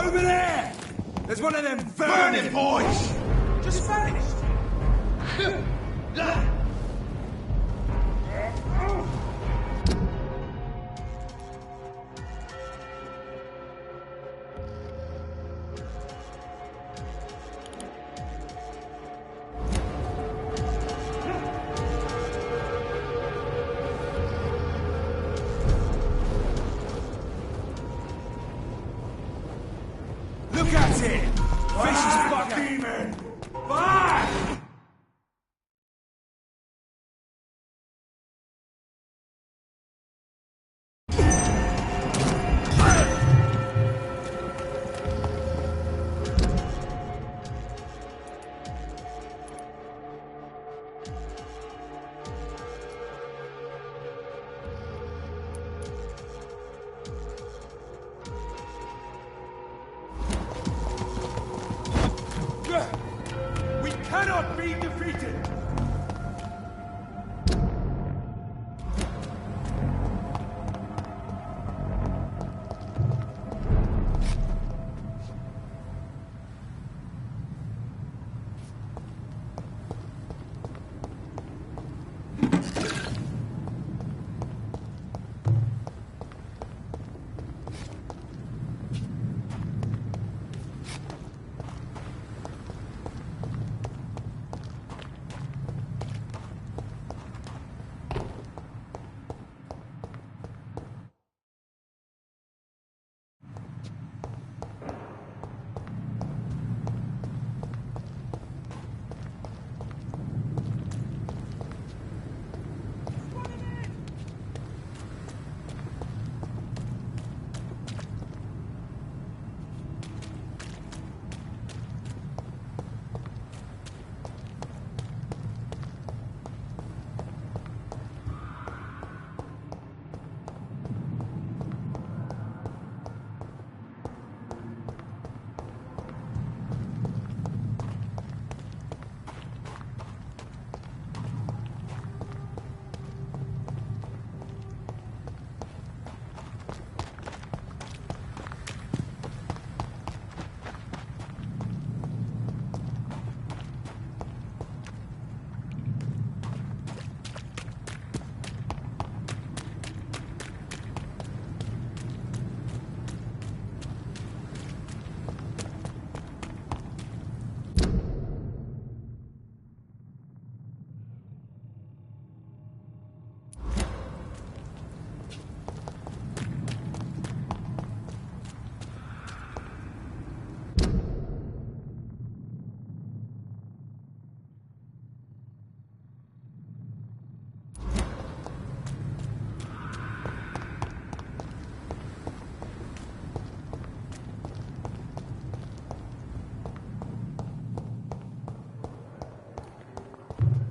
Over there! There's one of them vermin boys! Just vanished! Look at it! Vicious fucker! Demon! Back! We cannot be defeated!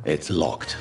It's locked.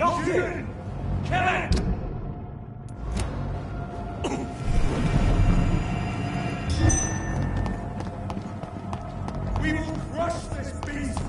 Locked in! Kill it! We will crush this beast!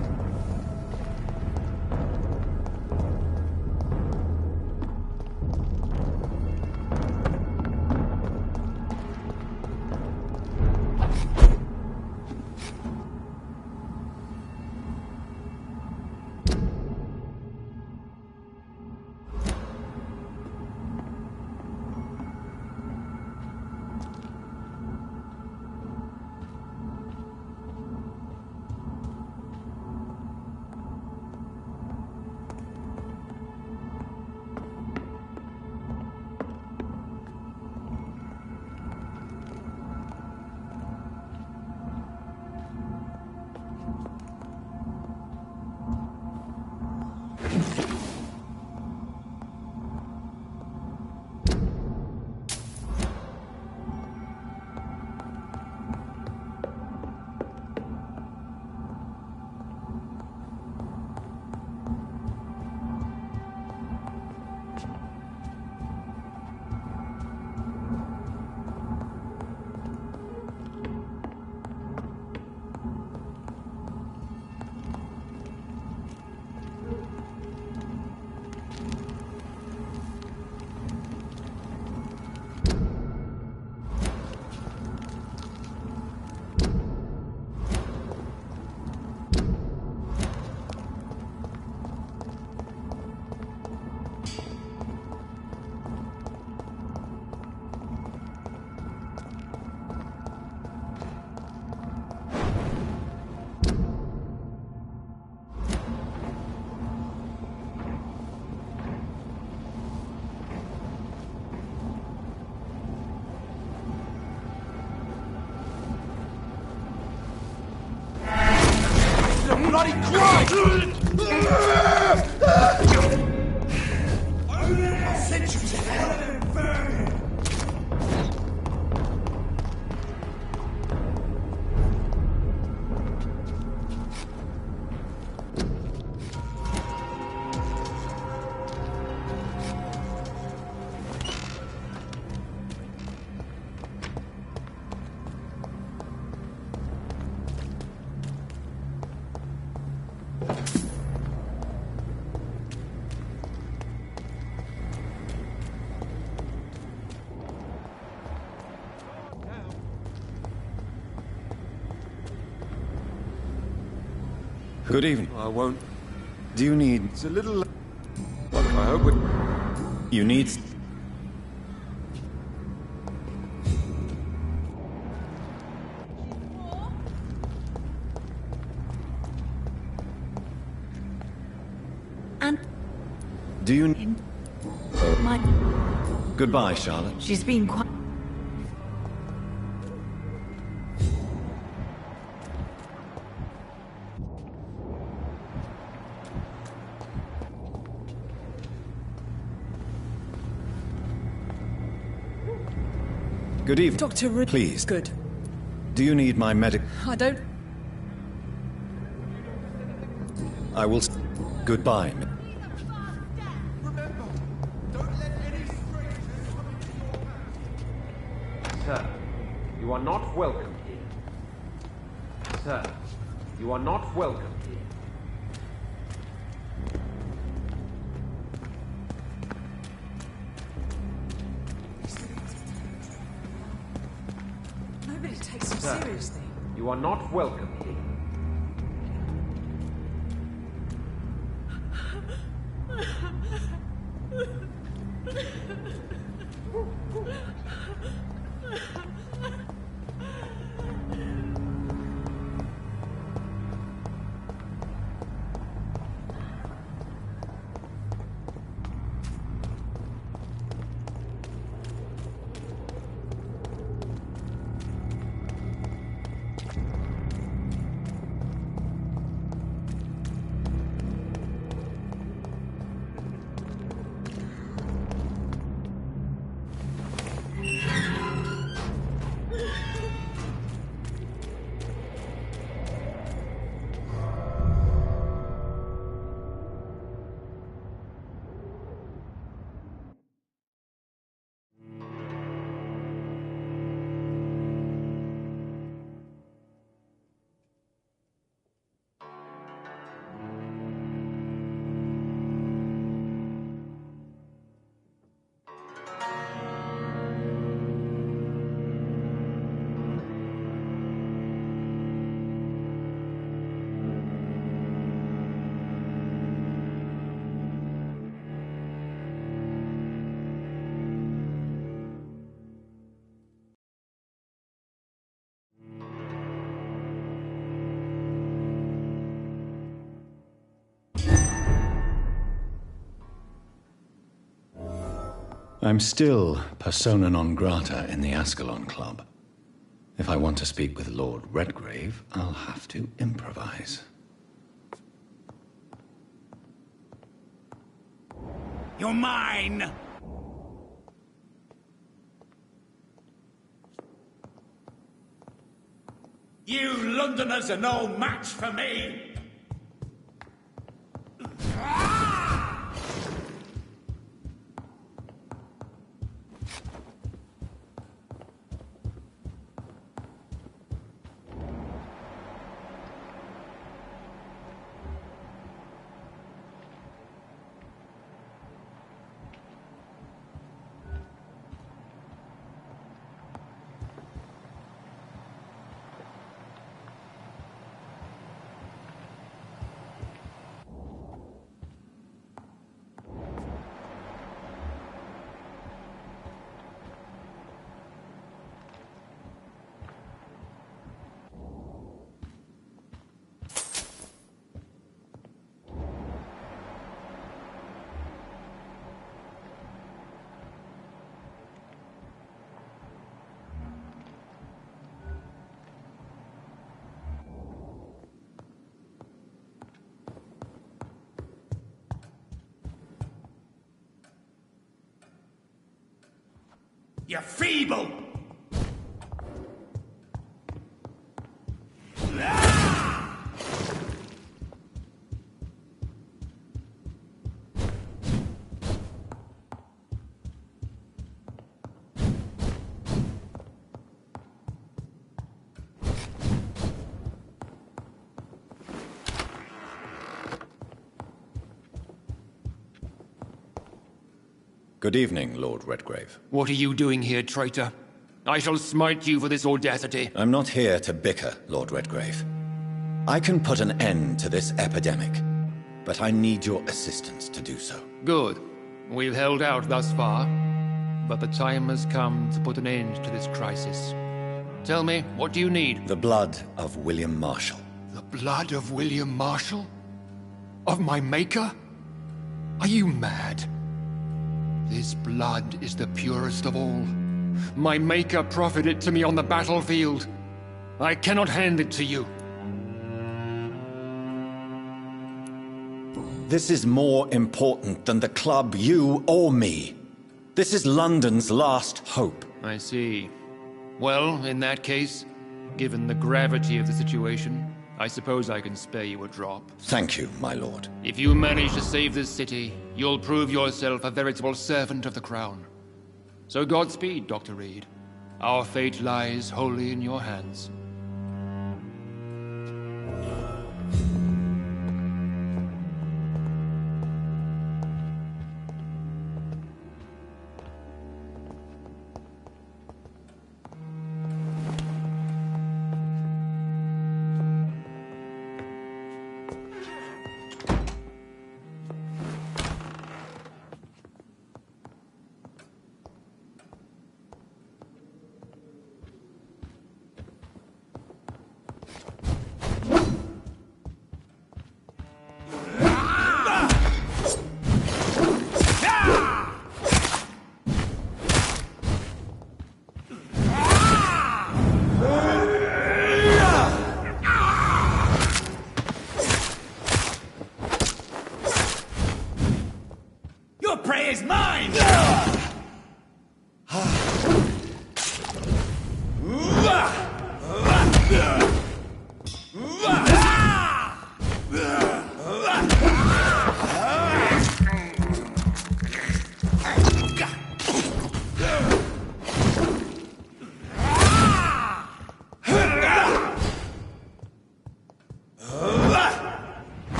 Bloody Christ! I sent you to hell and burn! Good evening. I won't. Do you need... It's a little... Well, I hope it... You need... And... Do you need... My... Goodbye, Charlotte. She's been quite... Good evening. Dr. Rid... Please. Good. Do you need my medic... I don't... I will... Goodbye. Remember, don't let any strangers come into your house. Sir, you are not welcome here. Sir, you are not welcome here. Nobody takes him Sir, seriously. you are not welcome here. I'm still persona non grata in the Ascalon Club. If I want to speak with Lord Redgrave, I'll have to improvise. You're mine! You Londoners are no match for me! You're feeble! Good evening, Lord Redgrave. What are you doing here, traitor? I shall smite you for this audacity. I'm not here to bicker, Lord Redgrave. I can put an end to this epidemic, but I need your assistance to do so. Good. We've held out thus far, but the time has come to put an end to this crisis. Tell me, what do you need? The blood of William Marshall. The blood of William Marshall? Of my maker? Are you mad? This blood is the purest of all. My maker proffered it to me on the battlefield. I cannot hand it to you. This is more important than the club, you, or me. This is London's last hope. I see. Well, in that case, given the gravity of the situation, I suppose I can spare you a drop. Thank you, my lord. If you manage to save this city, you'll prove yourself a veritable servant of the crown. So Godspeed, Dr. Reed. Our fate lies wholly in your hands.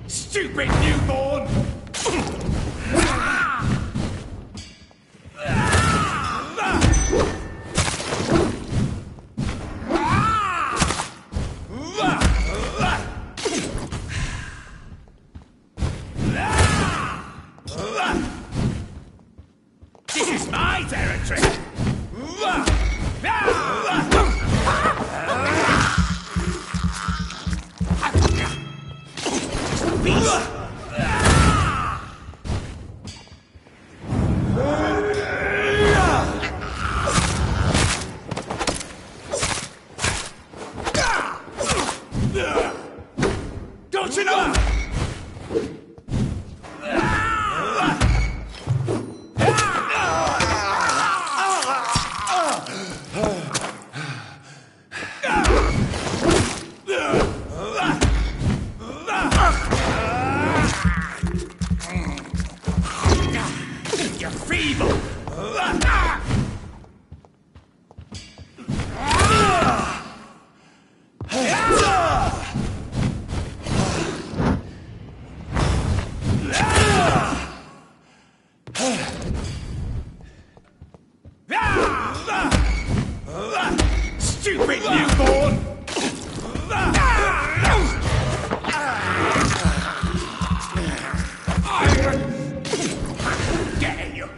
Stupid newborn! This is my territory! Don't you know? You're feeble! Stupid newborn! Getting you!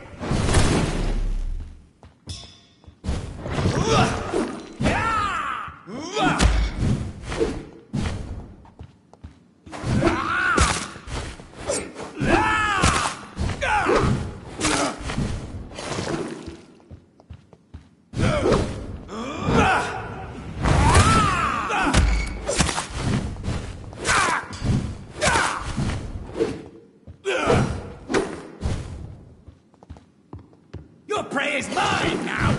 Your prey is mine now!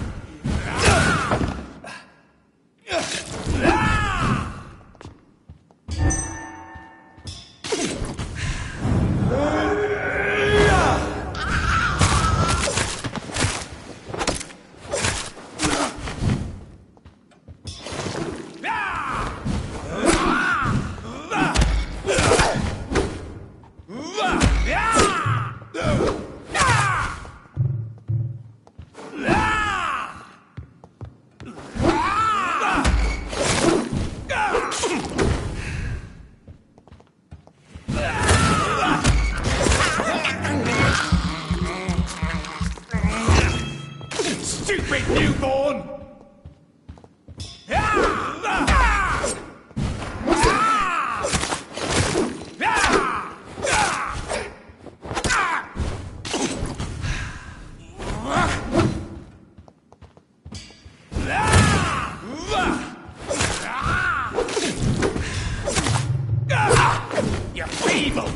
Stupid newborn! You're feeble!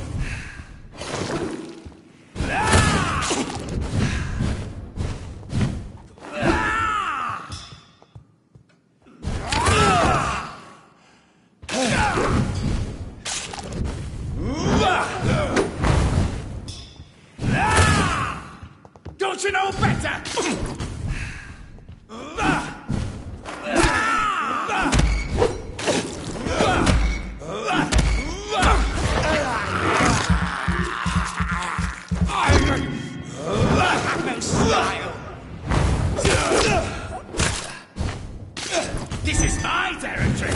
Don't you know better? No style. This is my territory.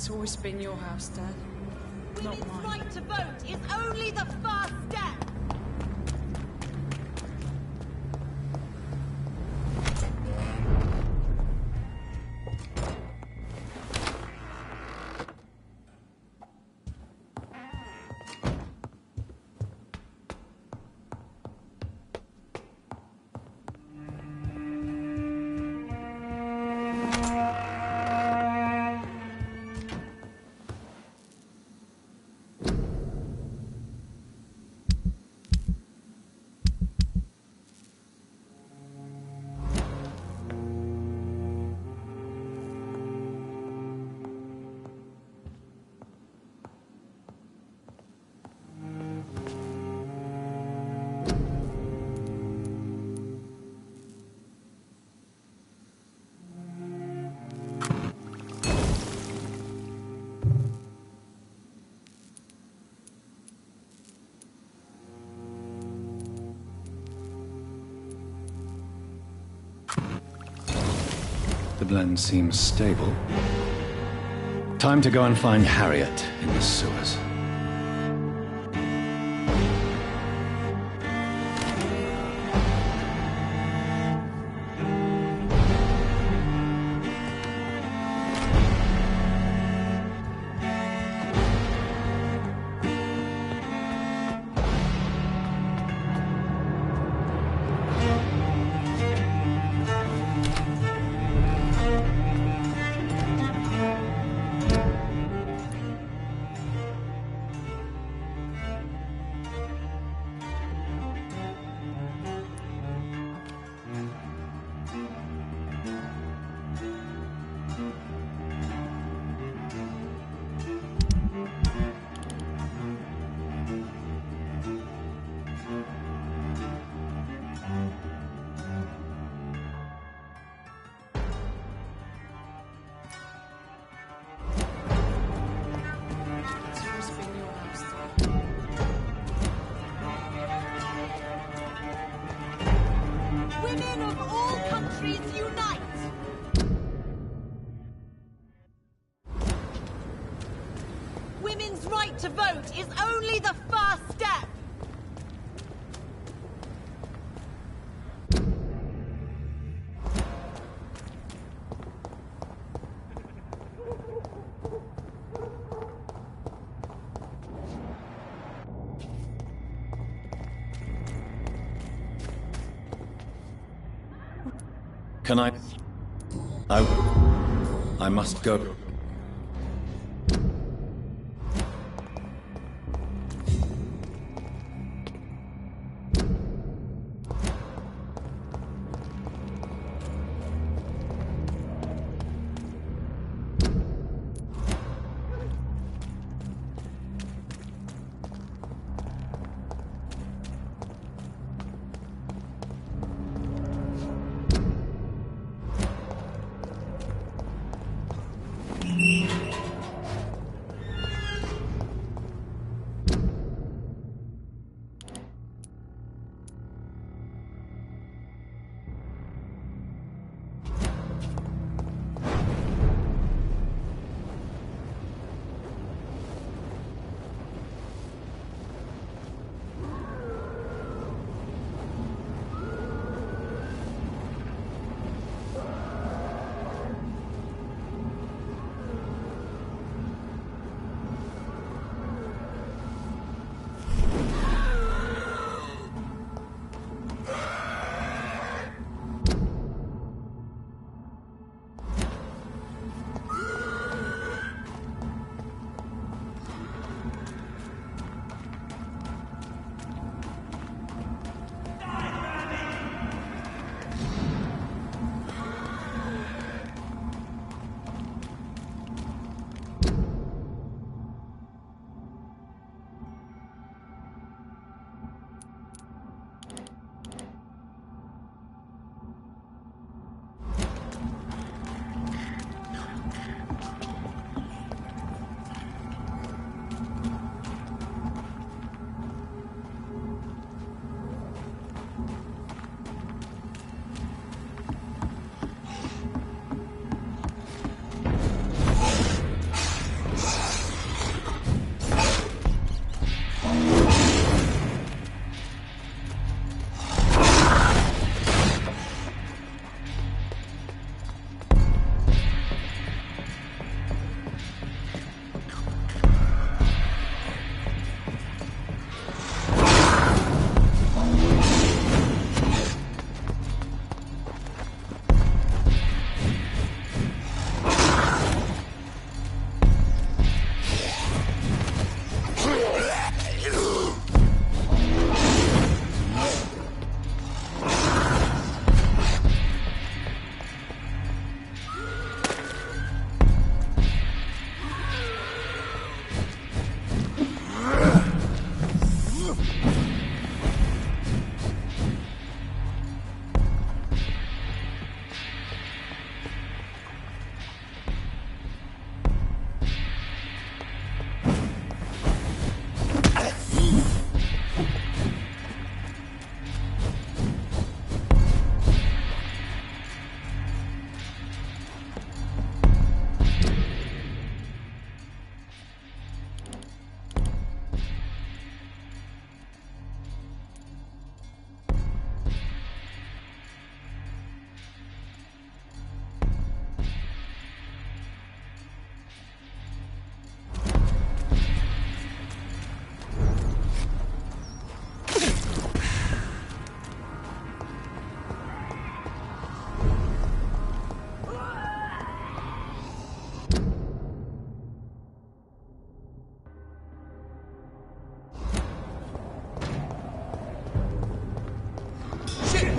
It's always been your house, Dad. Not Women's mine. right to vote is only the first step. The blend seems stable. Time to go and find Harriet in the sewers. It's always been your house, Dad. Women of all countries unite! Women's right to vote is only the first step! Can I must go.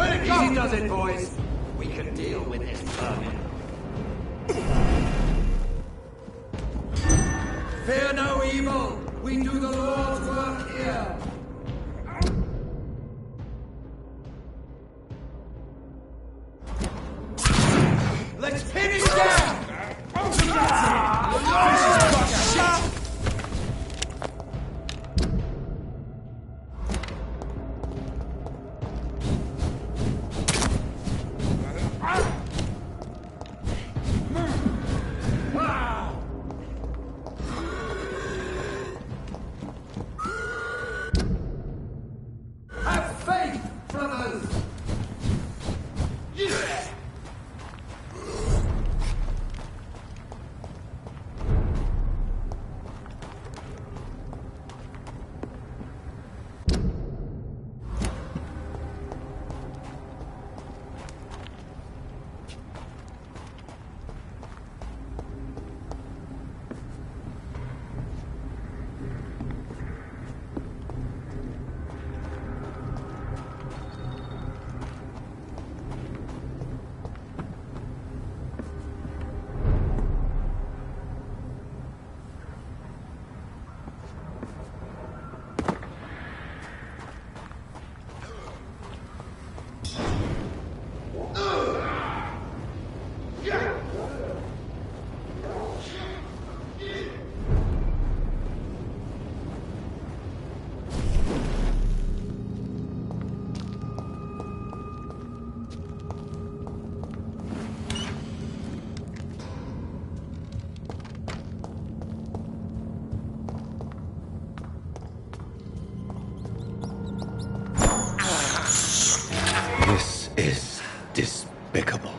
Let it go! Easy does it, boys. We can deal with this vermin. Fear no evil! We do the Lord's work here! Let's pin him down! Have faith, brothers! This is despicable.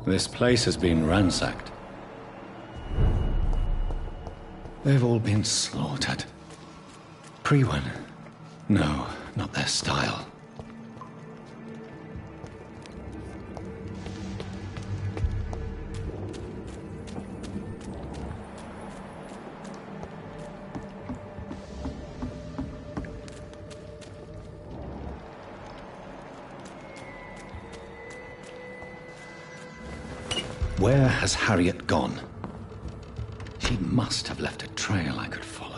This place has been ransacked. They've all been slaughtered. Pre-one? No, not their style. Where has Harriet gone? She must have left a trail I could follow.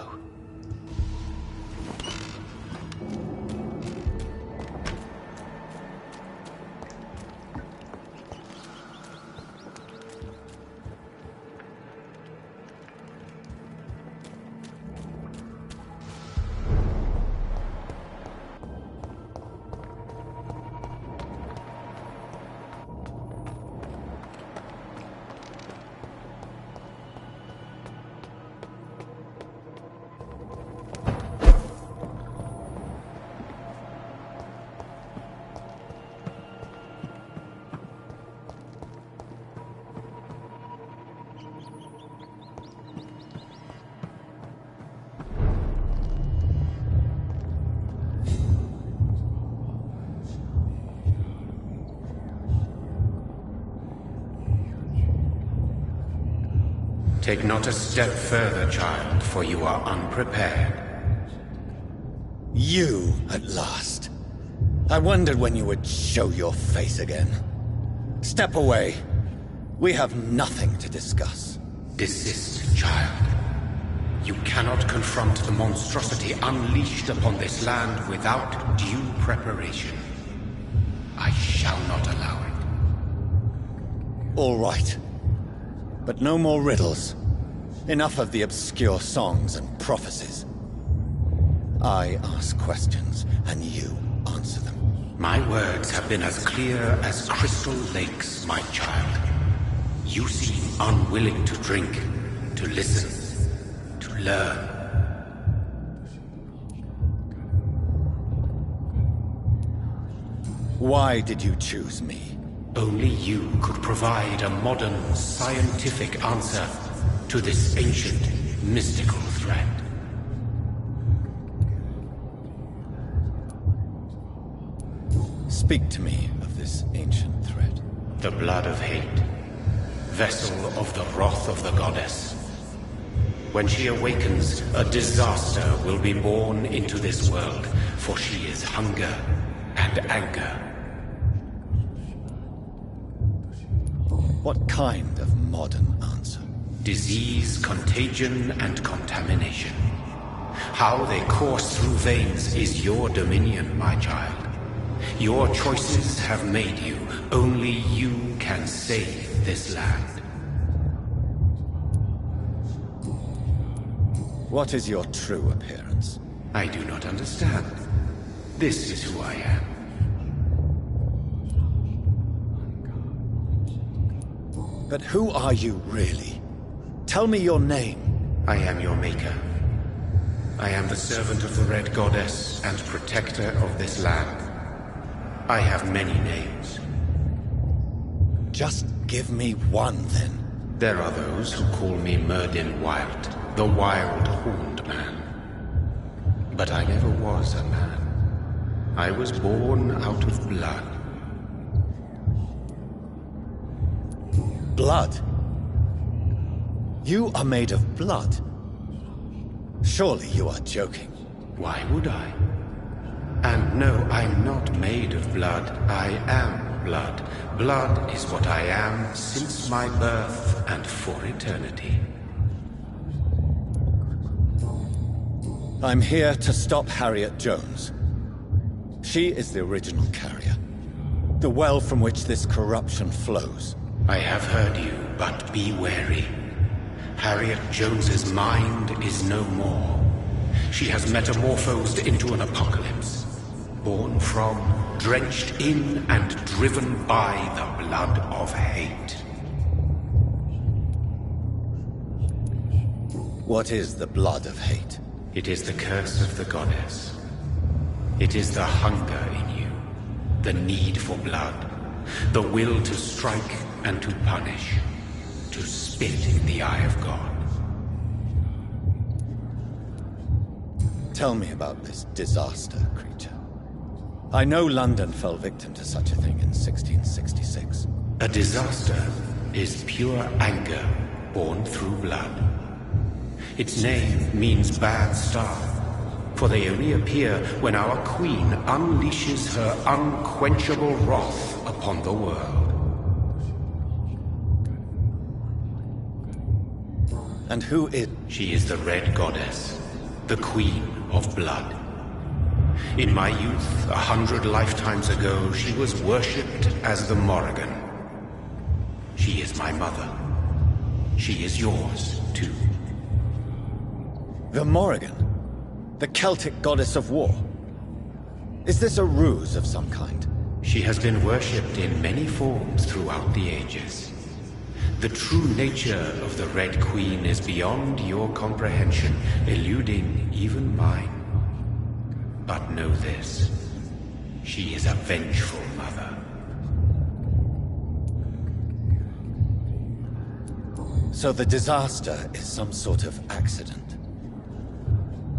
Take not a step further, child, for you are unprepared. You, at last. I wondered when you would show your face again. Step away. We have nothing to discuss. Desist, child. You cannot confront the monstrosity unleashed upon this land without due preparation. I shall not allow it. All right. But no more riddles. Enough of the obscure songs and prophecies. I ask questions, and you answer them. My words have been as clear as crystal lakes, my child. You seem unwilling to drink, to listen, to learn. Why did you choose me? Only you could provide a modern, scientific answer to this ancient, mystical threat. Speak to me of this ancient threat. The blood of hate, vessel of the wrath of the goddess. When she awakens, a disaster will be born into this world, for she is hunger and anger. What kind of modern answer? Disease, contagion, and contamination. How they course through veins is your dominion, my child. Your choices have made you. Only you can save this land. What is your true appearance? I do not understand. This is who I am. But who are you really? Tell me your name. I am your maker. I am the servant of the Red Goddess and protector of this land. I have many names. Just give me one, then. There are those who call me Merdin Wild, the Wild Horned Man. But I never was a man. I was born out of blood. Blood? You are made of blood? Surely you are joking. Why would I? And no, I'm not made of blood. I am blood. Blood is what I am since my birth and for eternity. I'm here to stop Harriet Jones. She is the original carrier. The well from which this corruption flows. I have heard you, but be wary. Harriet Jones's mind is no more. She has metamorphosed into an apocalypse. Born from, drenched in, and driven by the blood of hate. What is the blood of hate? It is the curse of the goddess. It is the hunger in you, the need for blood, the will to strike and to punish, to spit in the eye of God. Tell me about this disaster, creature. I know London fell victim to such a thing in 1666. A disaster is pure anger born through blood. Its name means bad star, for they only appear when our queen unleashes her unquenchable wrath upon the world. And who is... She is the Red Goddess, the Queen of Blood. In my youth, 100 lifetimes ago, she was worshipped as the Morrigan. She is my mother. She is yours, too. The Morrigan? The Celtic goddess of war? Is this a ruse of some kind? She has been worshipped in many forms throughout the ages. The true nature of the Red Queen is beyond your comprehension, eluding even mine. But know this, she is a vengeful mother. So the disaster is some sort of accident.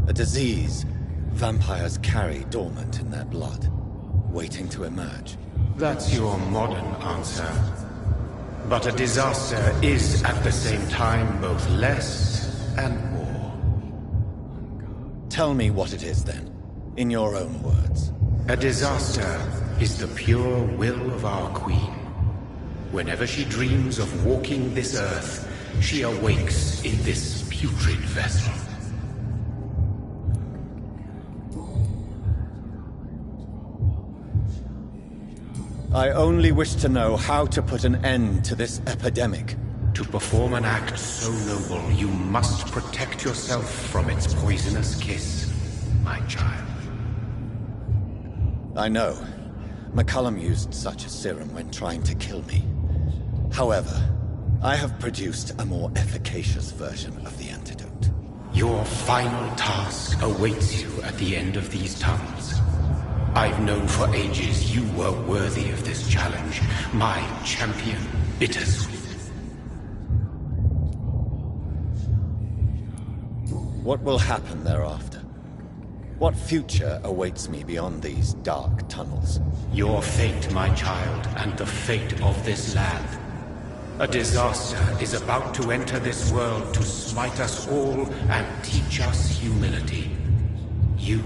A disease vampires carry dormant in their blood, waiting to emerge. That's your modern answer. But a disaster is at the same time both less and more. Tell me what it is then, in your own words. A disaster is the pure will of our queen. Whenever she dreams of walking this earth, she awakes in this putrid vessel. I only wish to know how to put an end to this epidemic. To perform an act so noble, you must protect yourself from its poisonous kiss, my child. I know. McCullum used such a serum when trying to kill me. However, I have produced a more efficacious version of the antidote. Your final task awaits you at the end of these tunnels. I've known for ages you were worthy of this challenge, my champion, Bittersweet. What will happen thereafter? What future awaits me beyond these dark tunnels? Your fate, my child, and the fate of this land. A disaster is about to enter this world to smite us all and teach us humility. You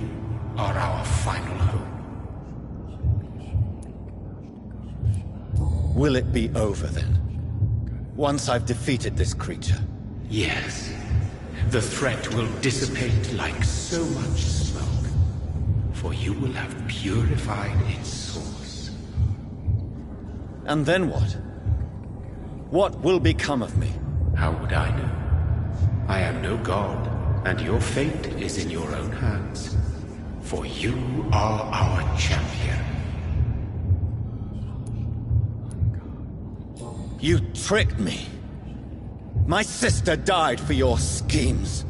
are our final hope. Will it be over then? Once I've defeated this creature? Yes. The threat will dissipate like so much smoke, for you will have purified its source. And then what? What will become of me? How would I know? I am no god, and your fate is in your own hands. For you are our champion. You tricked me. My sister died for your schemes.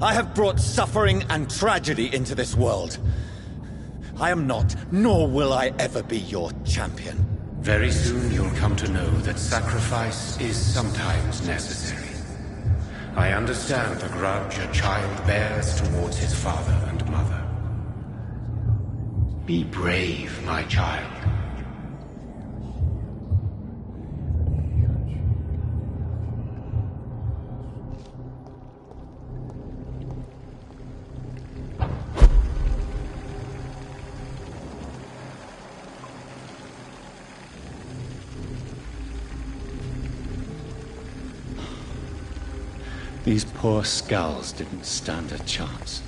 I have brought suffering and tragedy into this world. I am not, nor will I ever be your champion. Very soon you'll come to know that sacrifice is sometimes necessary. I understand the grudge a child bears towards his father and mother. Be brave, my child. These poor skulls didn't stand a chance.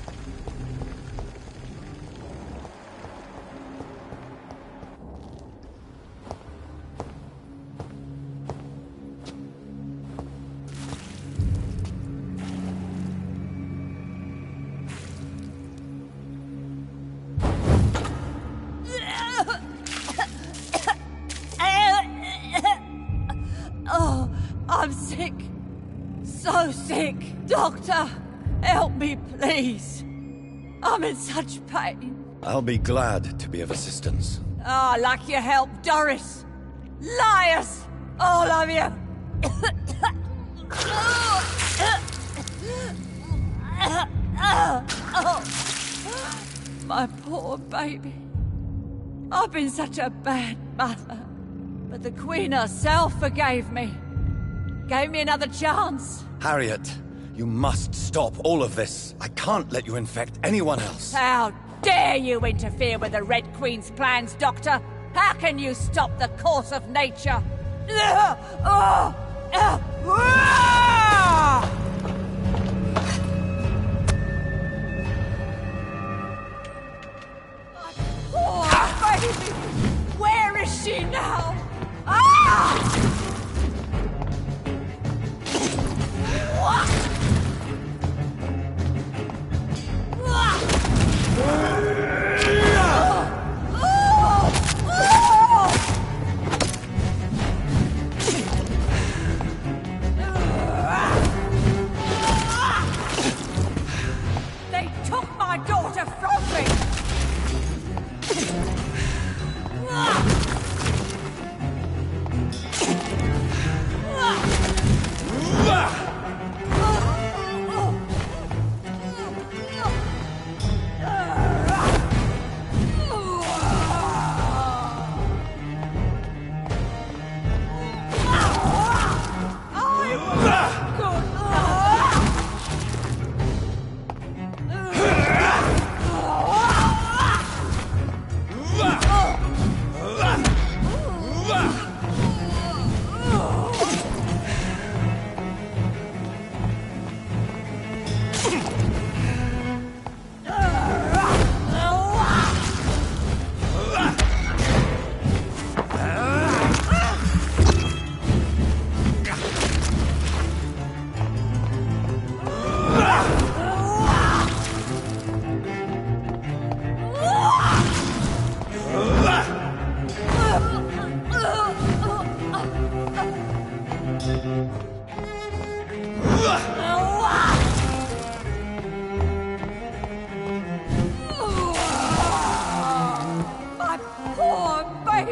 Oh, I'm sick. So sick. Doctor, help me, please. I'm in such pain. I'll be glad to be of assistance. Ah, like your help, Doris. Liars! All of you! My poor baby. I've been such a bad mother. But the Queen herself forgave me. Gave me another chance. Harriet, you must stop all of this. I can't let you infect anyone else. How dare you interfere with the Red Queen's plans, Doctor? How can you stop the course of nature? Oh, baby! Where is she now? Ah!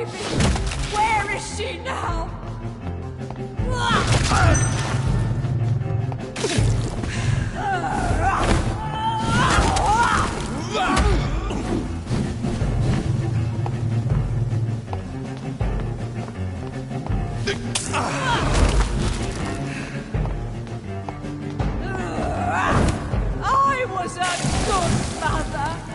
baby? Where is she now? I was a good mother.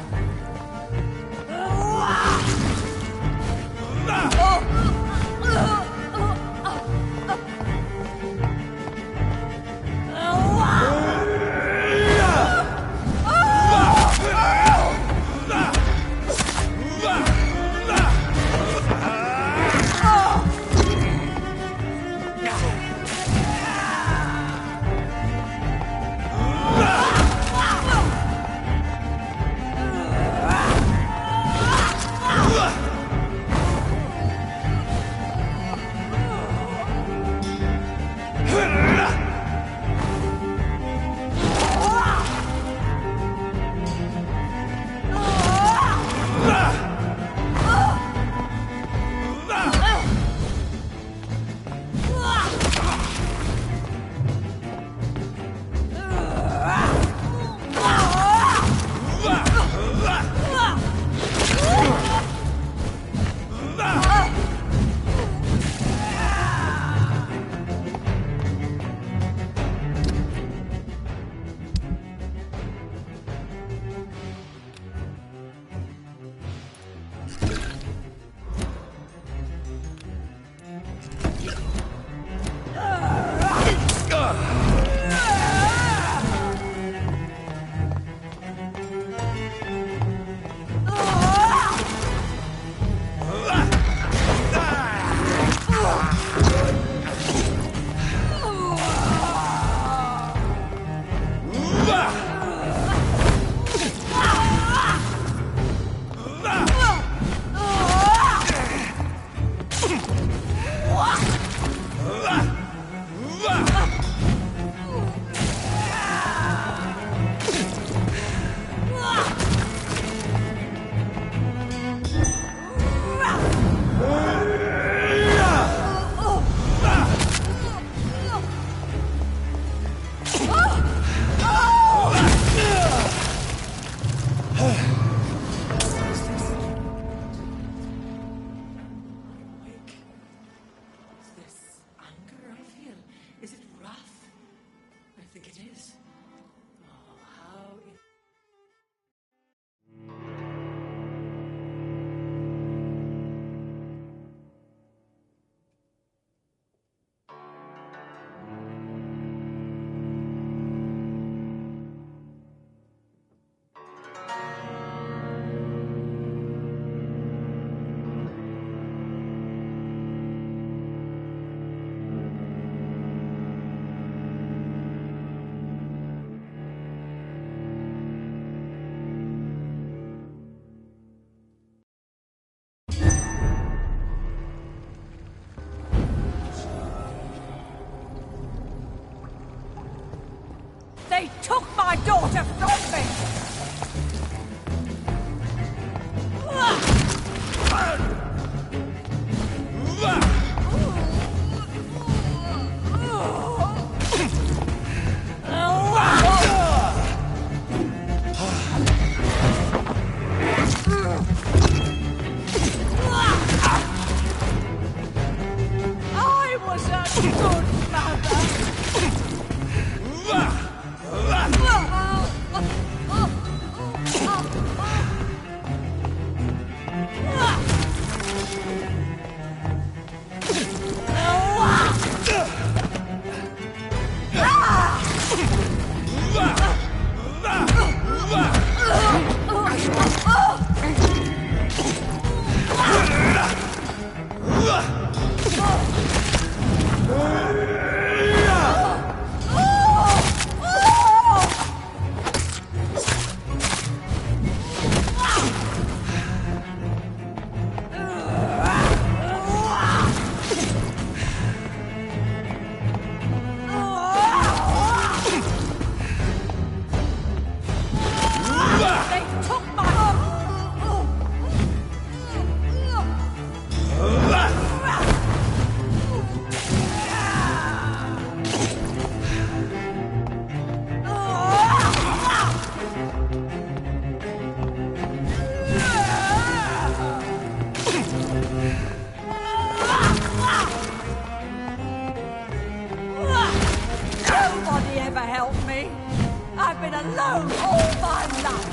all my life.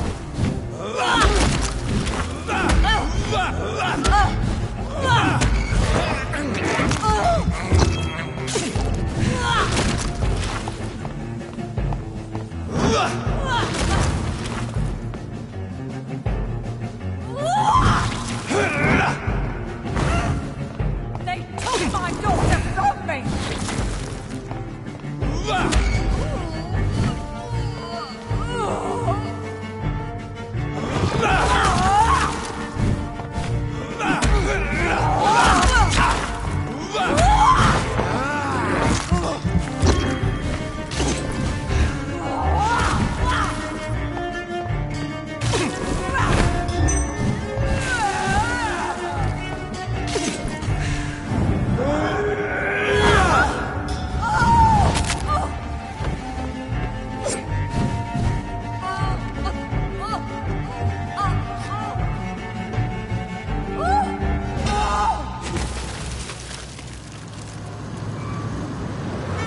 They took my daughter from me!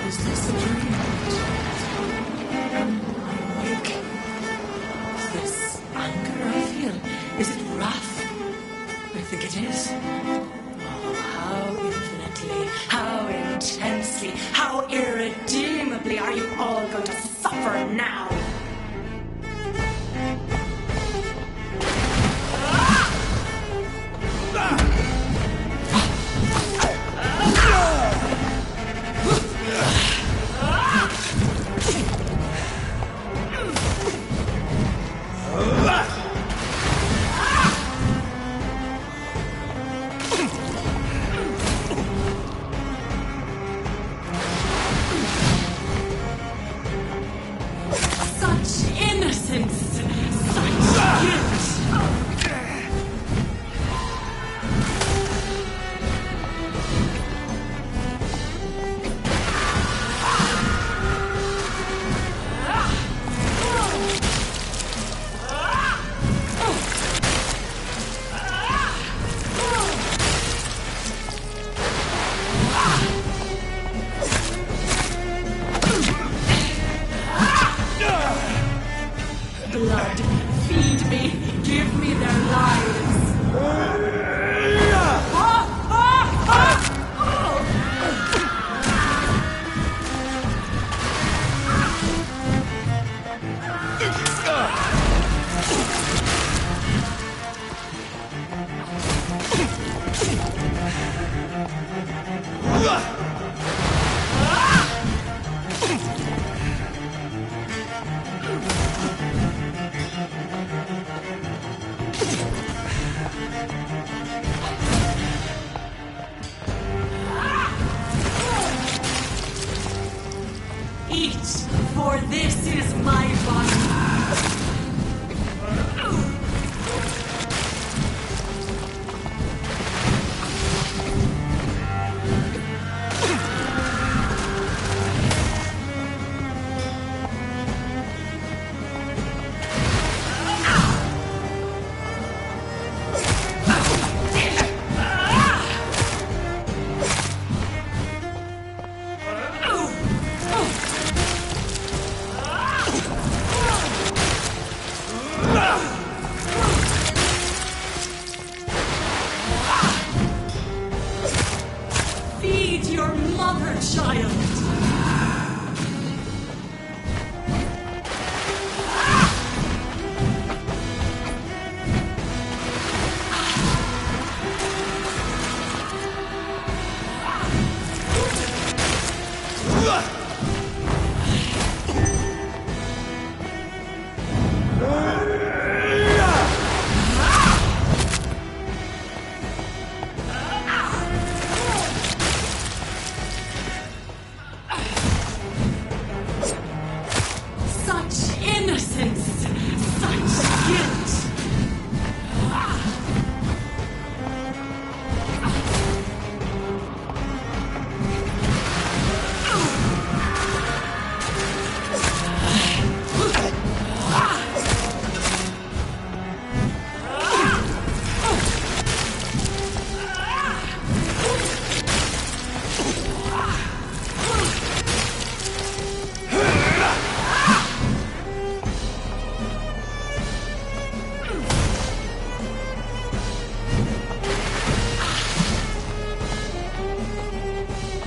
Is this a dream? Awake? Is this anger I feel? Is it wrath? I think it is. Oh, how infinitely, how intensely, how irredeemably are you all going to suffer now? Such innocence! Such guilt! Blood, feed me, give me their lives. Eat, for this is my body. Feed your mother, child.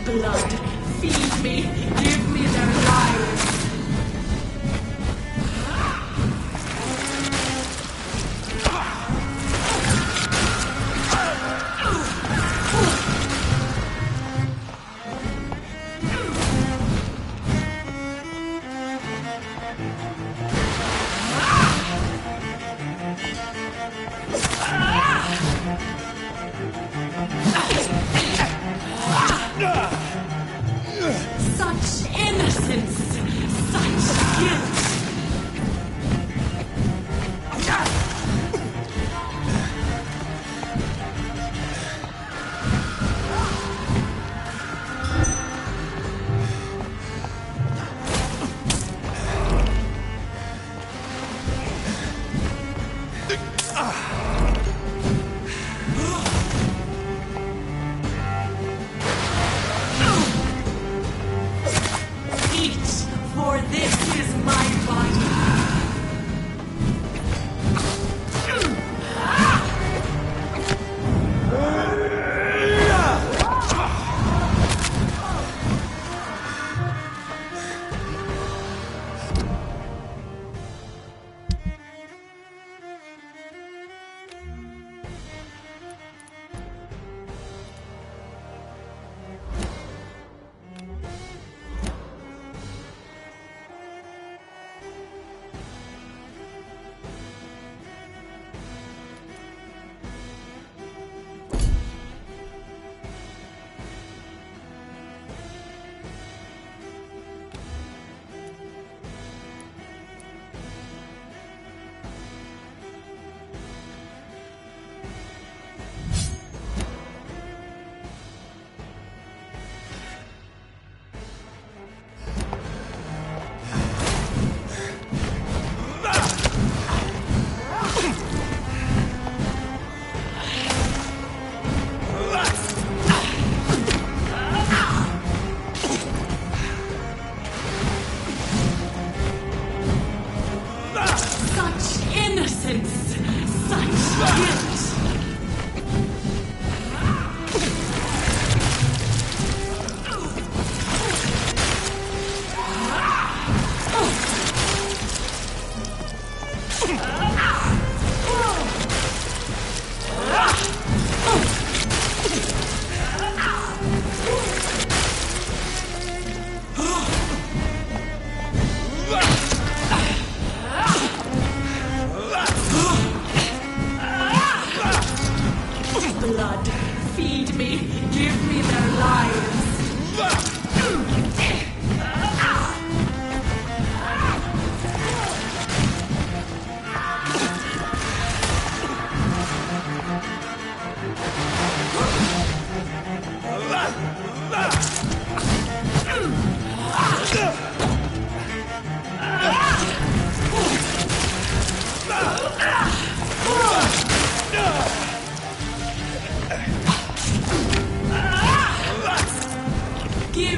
Blood, feed me, give me their lives. Such innocence, such guilt. For this is my body. Such innocence, such guilt. Blood, feed me, give me their lives. Give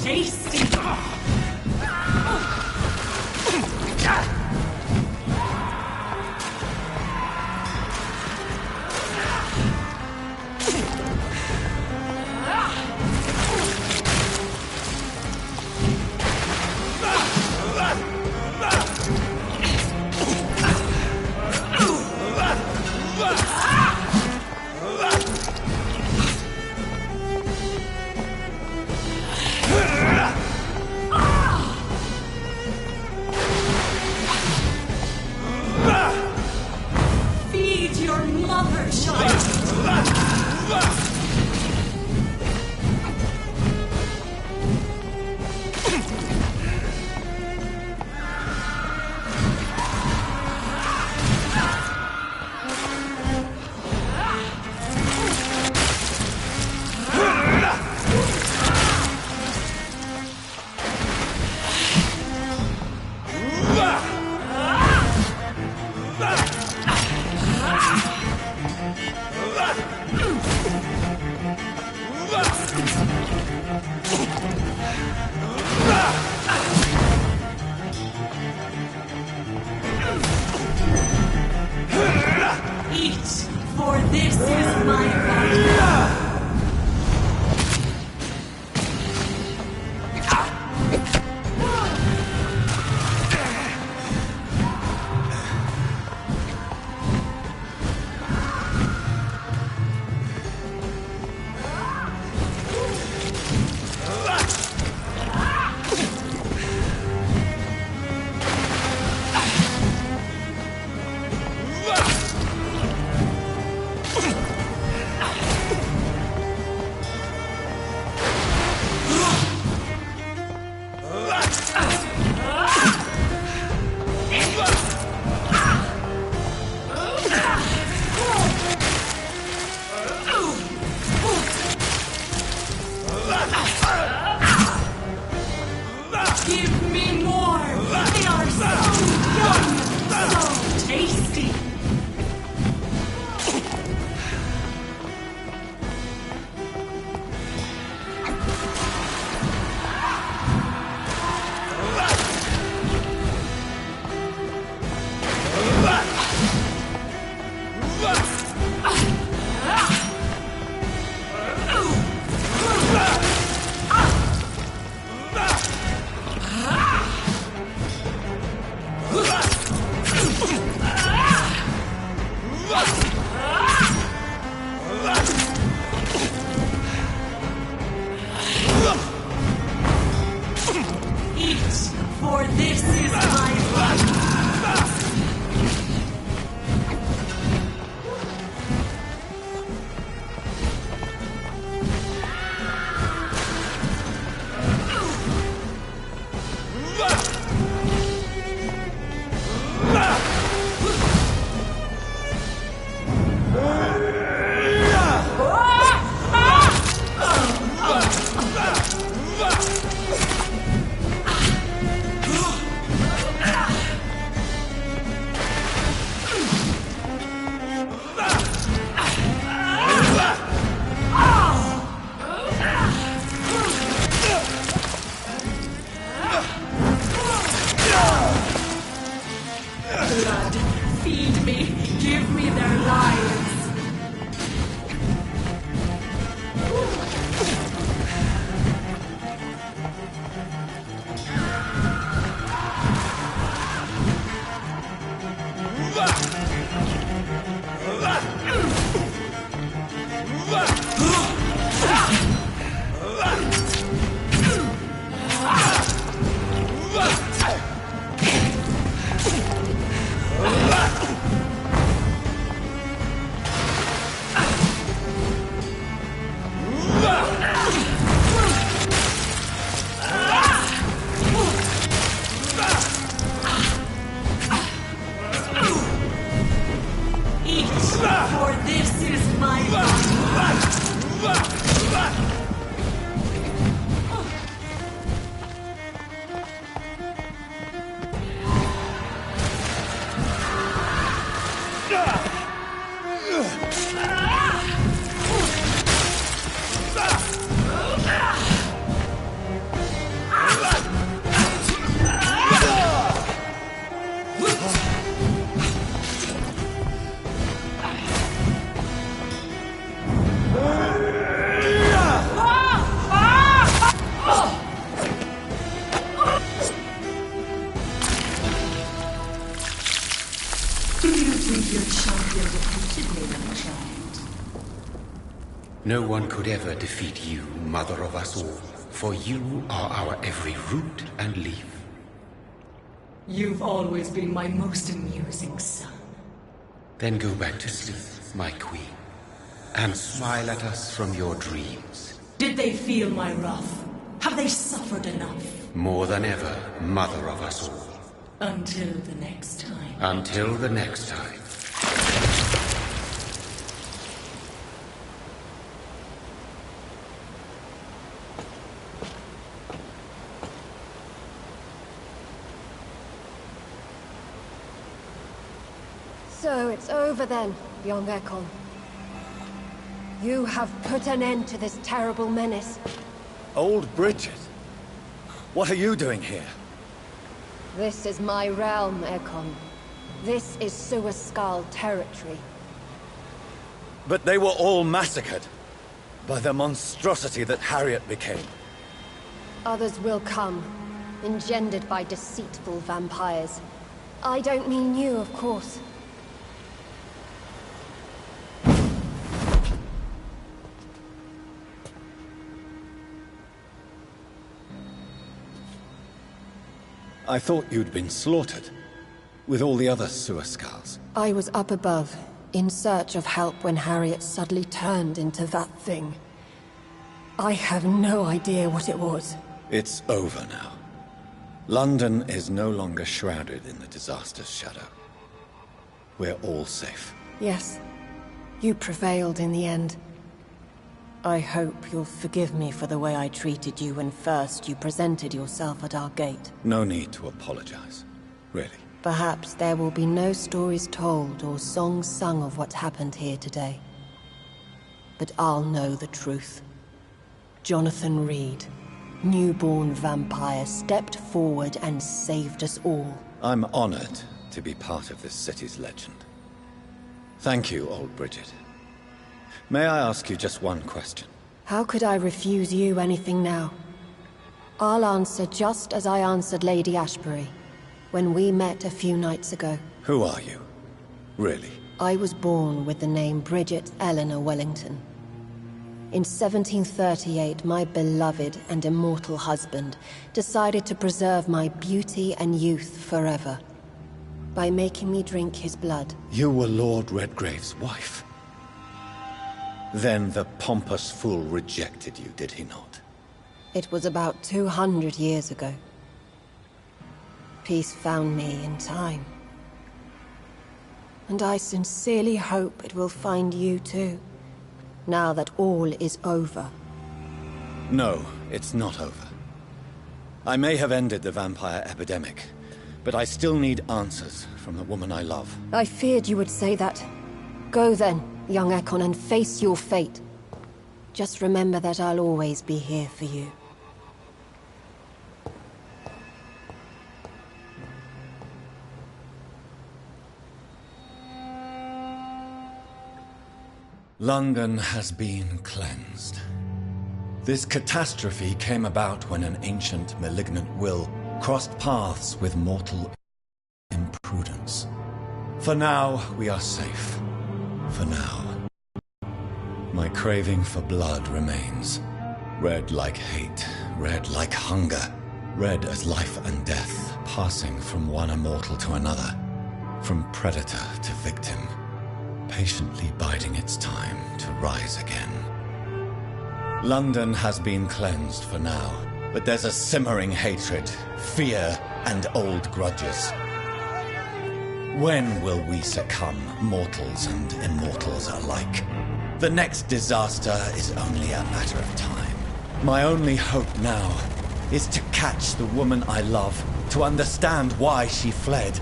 tasty! Feed your mother, child! Eat, for this is my body. Give me more! They are so young, so tasty! Eat, for this is my body. No one could ever defeat you, mother of us all, for you are our every root and leaf. You've always been my most amusing son. Then go back to sleep, my queen, and smile at us from your dreams. Did they feel my wrath? Have they suffered enough? More than ever, mother of us all. Until the next time. Until the next time. So it's over then, young Ekon. You have put an end to this terrible menace. Old Bridget? What are you doing here? This is my realm, Ekon. This is Suascal territory. But they were all massacred by the monstrosity that Harriet became. Others will come, engendered by deceitful vampires. I don't mean you, of course. I thought you'd been slaughtered, with all the other Suascals. I was up above, in search of help when Harriet suddenly turned into that thing. I have no idea what it was. It's over now. London is no longer shrouded in the disaster's shadow. We're all safe. Yes, you prevailed in the end. I hope you'll forgive me for the way I treated you when first you presented yourself at our gate. No need to apologize, really. Perhaps there will be no stories told or songs sung of what happened here today. But I'll know the truth. Jonathan Reed, newborn vampire, stepped forward and saved us all. I'm honored to be part of this city's legend. Thank you, old Bridget. May I ask you just one question? How could I refuse you anything now? I'll answer just as I answered Lady Ashbury when we met a few nights ago. Who are you? Really? I was born with the name Bridget Eleanor Wellington. In 1738, my beloved and immortal husband decided to preserve my beauty and youth forever by making me drink his blood. You were Lord Redgrave's wife. Then the pompous fool rejected you, did he not? It was about 200 years ago. Peace found me in time. And I sincerely hope it will find you too, now that all is over. No, it's not over. I may have ended the vampire epidemic, but I still need answers from the woman I love. I feared you would say that. Go then, young Ekon, and face your fate. Just remember that I'll always be here for you. London has been cleansed. This catastrophe came about when an ancient, malignant will crossed paths with mortal imprudence. For now, we are safe. For now. My craving for blood remains. Red like hate, red like hunger. Red as life and death, passing from one immortal to another. From predator to victim. Patiently biding its time to rise again. London has been cleansed for now, but there's a simmering hatred, fear, and old grudges. When will we succumb, mortals and immortals alike? The next disaster is only a matter of time. My only hope now is to catch the woman I love, to understand why she fled,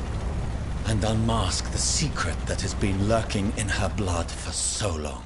and unmask the secret that has been lurking in her blood for so long.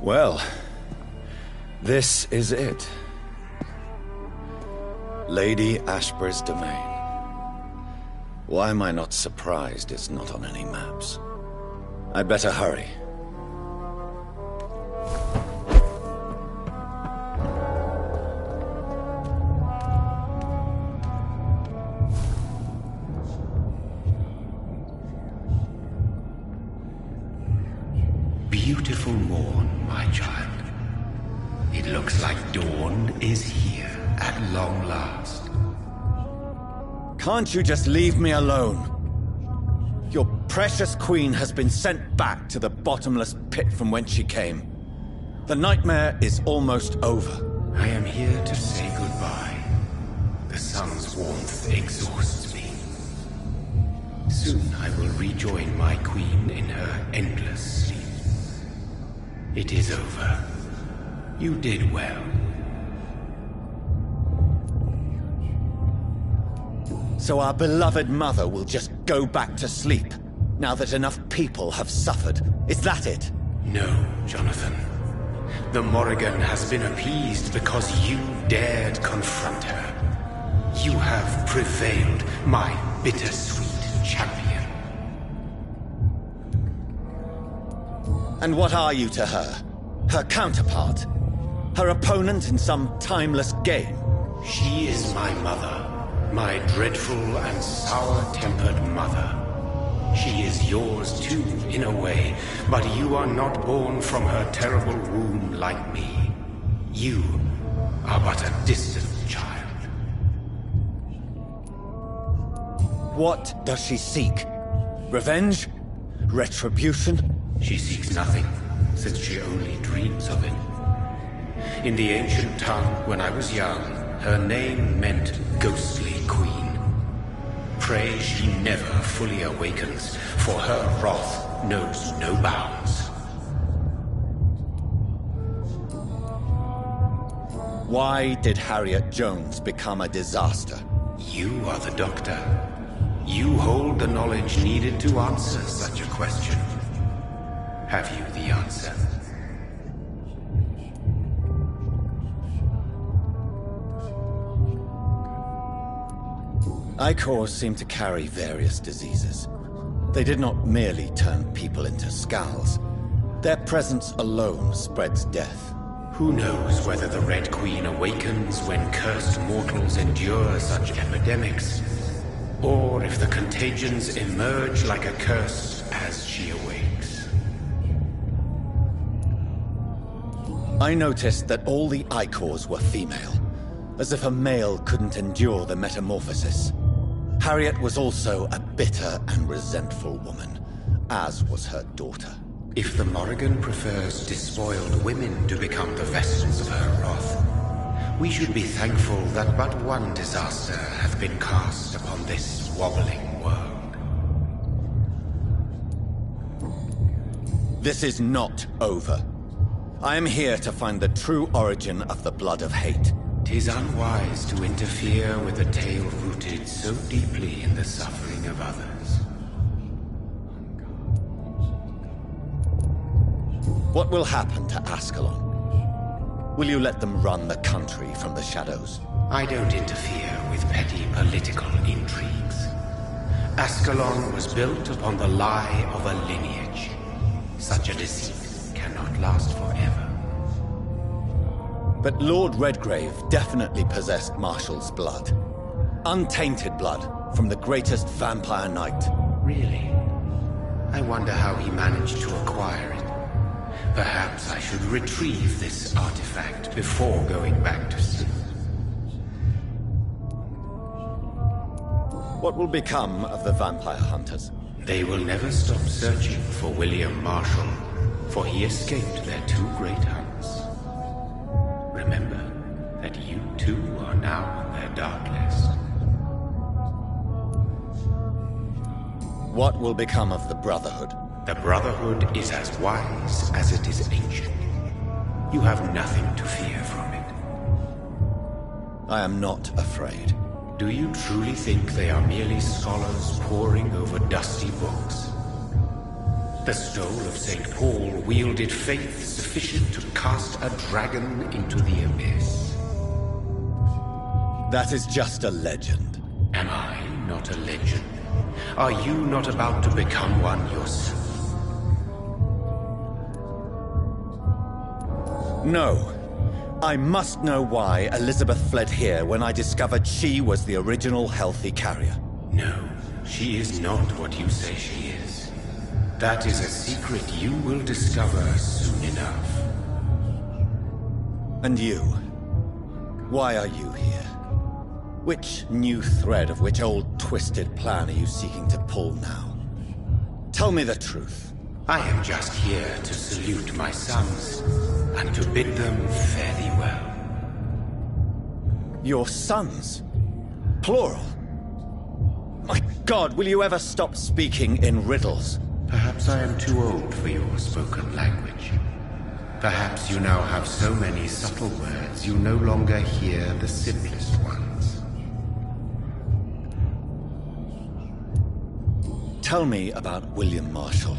Well, this is it. Lady Ashbur's domain. Why am I not surprised it's not on any maps? I'd better hurry. Beautiful morn, my child. It looks like dawn is here at long last. Can't you just leave me alone? Your precious queen has been sent back to the bottomless pit from whence she came. The nightmare is almost over. I am here to say goodbye. The sun's warmth exhausts me. Soon I will rejoin my queen in her endless sleep. It is over. You did well. So our beloved mother will just go back to sleep, now that enough people have suffered. Is that it? No, Jonathan. The Morrigan has been appeased because you dared confront her. You have prevailed, my bittersweet champion. And what are you to her? Her counterpart? Her opponent in some timeless game? She is my mother. My dreadful and sour-tempered mother. She is yours too, in a way, but you are not born from her terrible womb like me. You are but a distant child. What does she seek? Revenge? Retribution? She seeks nothing, since she only dreams of it. In the ancient tongue, when I was young, her name meant ghostly queen. Pray she never fully awakens, for her wrath knows no bounds. Why did Harriet Jones become a disaster? You are the doctor. You hold the knowledge needed to answer such a question. Have you the answer? Icors seem to carry various diseases. They did not merely turn people into skulls. Their presence alone spreads death. Who knows whether the Red Queen awakens when cursed mortals endure such epidemics, or if the contagions emerge like a curse as she awakes. I noticed that all the Icors were female, as if a male couldn't endure the metamorphosis. Harriet was also a bitter and resentful woman, as was her daughter. If the Morrigan prefers despoiled women to become the vessels of her wrath, we should be thankful that but one disaster hath been cast upon this wobbling world. This is not over. I am here to find the true origin of the blood of hate. 'Tis unwise to interfere with a tale rooted so deeply in the suffering of others. What will happen to Ascalon? Will you let them run the country from the shadows? I don't interfere with petty political intrigues. Ascalon was built upon the lie of a lineage. Such a deceit cannot last forever. But Lord Redgrave definitely possessed Marshall's blood. Untainted blood from the greatest vampire knight. Really? I wonder how he managed to acquire it. Perhaps I should retrieve this artifact before going back to sleep. What will become of the vampire hunters? They will never stop searching for William Marshall, for he escaped their two great hunts. Remember that you too are now on their dark list. What will become of the Brotherhood? The Brotherhood is as wise as it is ancient. You have nothing to fear from it. I am not afraid. Do you truly think they are merely scholars poring over dusty books? The stole of St. Paul wielded faith sufficient to cast a dragon into the abyss. That is just a legend. Am I not a legend? Are you not about to become one yourself? No. I must know why Elizabeth fled here when I discovered she was the original healthy carrier. No, she is not what you say she is. That is a secret you will discover soon enough. And you? Why are you here? Which new thread of which old twisted plan are you seeking to pull now? Tell me the truth. I am just here to salute my sons, and to bid them fare thee well. Your sons? Plural? My God, will you ever stop speaking in riddles? Perhaps I am too old for your spoken language. Perhaps you now have so many subtle words you no longer hear the simplest ones. Tell me about William Marshall.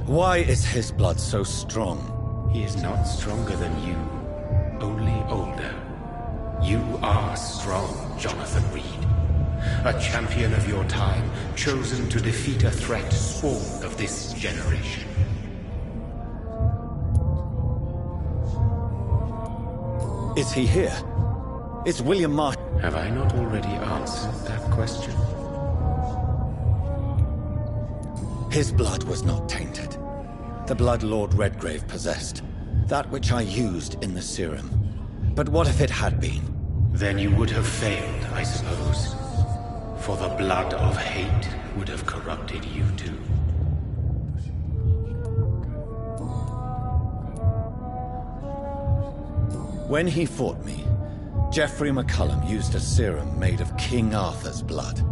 Why is his blood so strong? He is not stronger than you, only older. You are strong, Jonathan Reed. A champion of your time, chosen to defeat a threat spawned of this generation. Is he here? Is William Marshall? Have I not already answered that question? His blood was not tainted. The blood Lord Redgrave possessed. That which I used in the serum. But what if it had been? Then you would have failed, I suppose. For the blood of hate would have corrupted you too. When he fought me, Geoffrey McCullum used a serum made of King Arthur's blood.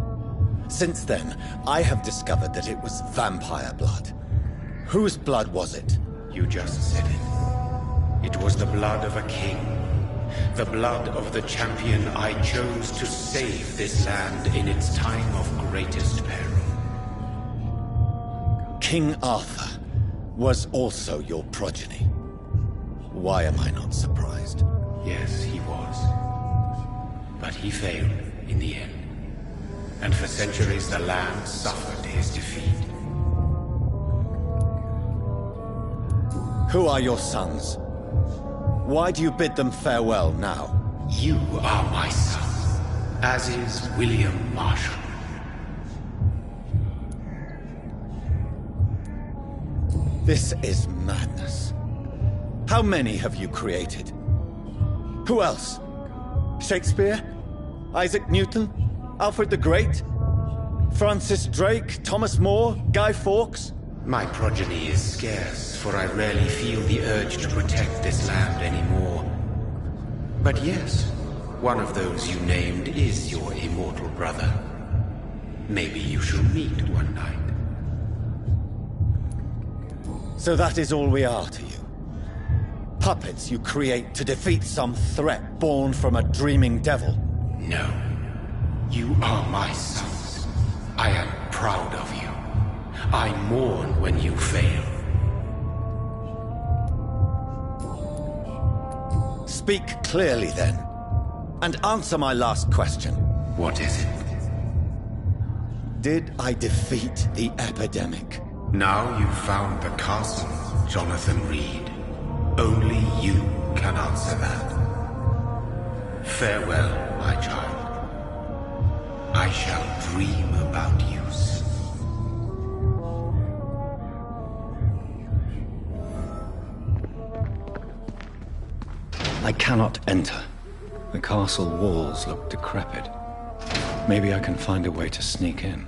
Since then, I have discovered that it was vampire blood. Whose blood was it? You just said it. It was the blood of a king. The blood of the champion I chose to save this land in its time of greatest peril. King Arthur was also your progeny. Why am I not surprised? Yes, he was. But he failed in the end. And for centuries the land suffered his defeat. Who are your sons? Why do you bid them farewell now? You are my son, as is William Marshall. This is madness. How many have you created? Who else? Shakespeare? Isaac Newton? Alfred the Great? Francis Drake? Thomas More? Guy Fawkes? My progeny is scarce, for I rarely feel the urge to protect this land anymore. But yes, one of those you named is your immortal brother. Maybe you shall meet one night. So that is all we are to you? Puppets you create to defeat some threat born from a dreaming devil? No. You are my sons. I am proud of you. I mourn when you fail. Speak clearly, then. And answer my last question. What is it? Did I defeat the epidemic? Now you've found the castle, Jonathan Reed. Only you can answer that. Farewell, my child. I shall dream about you soon. I cannot enter. The castle walls look decrepit. Maybe I can find a way to sneak in.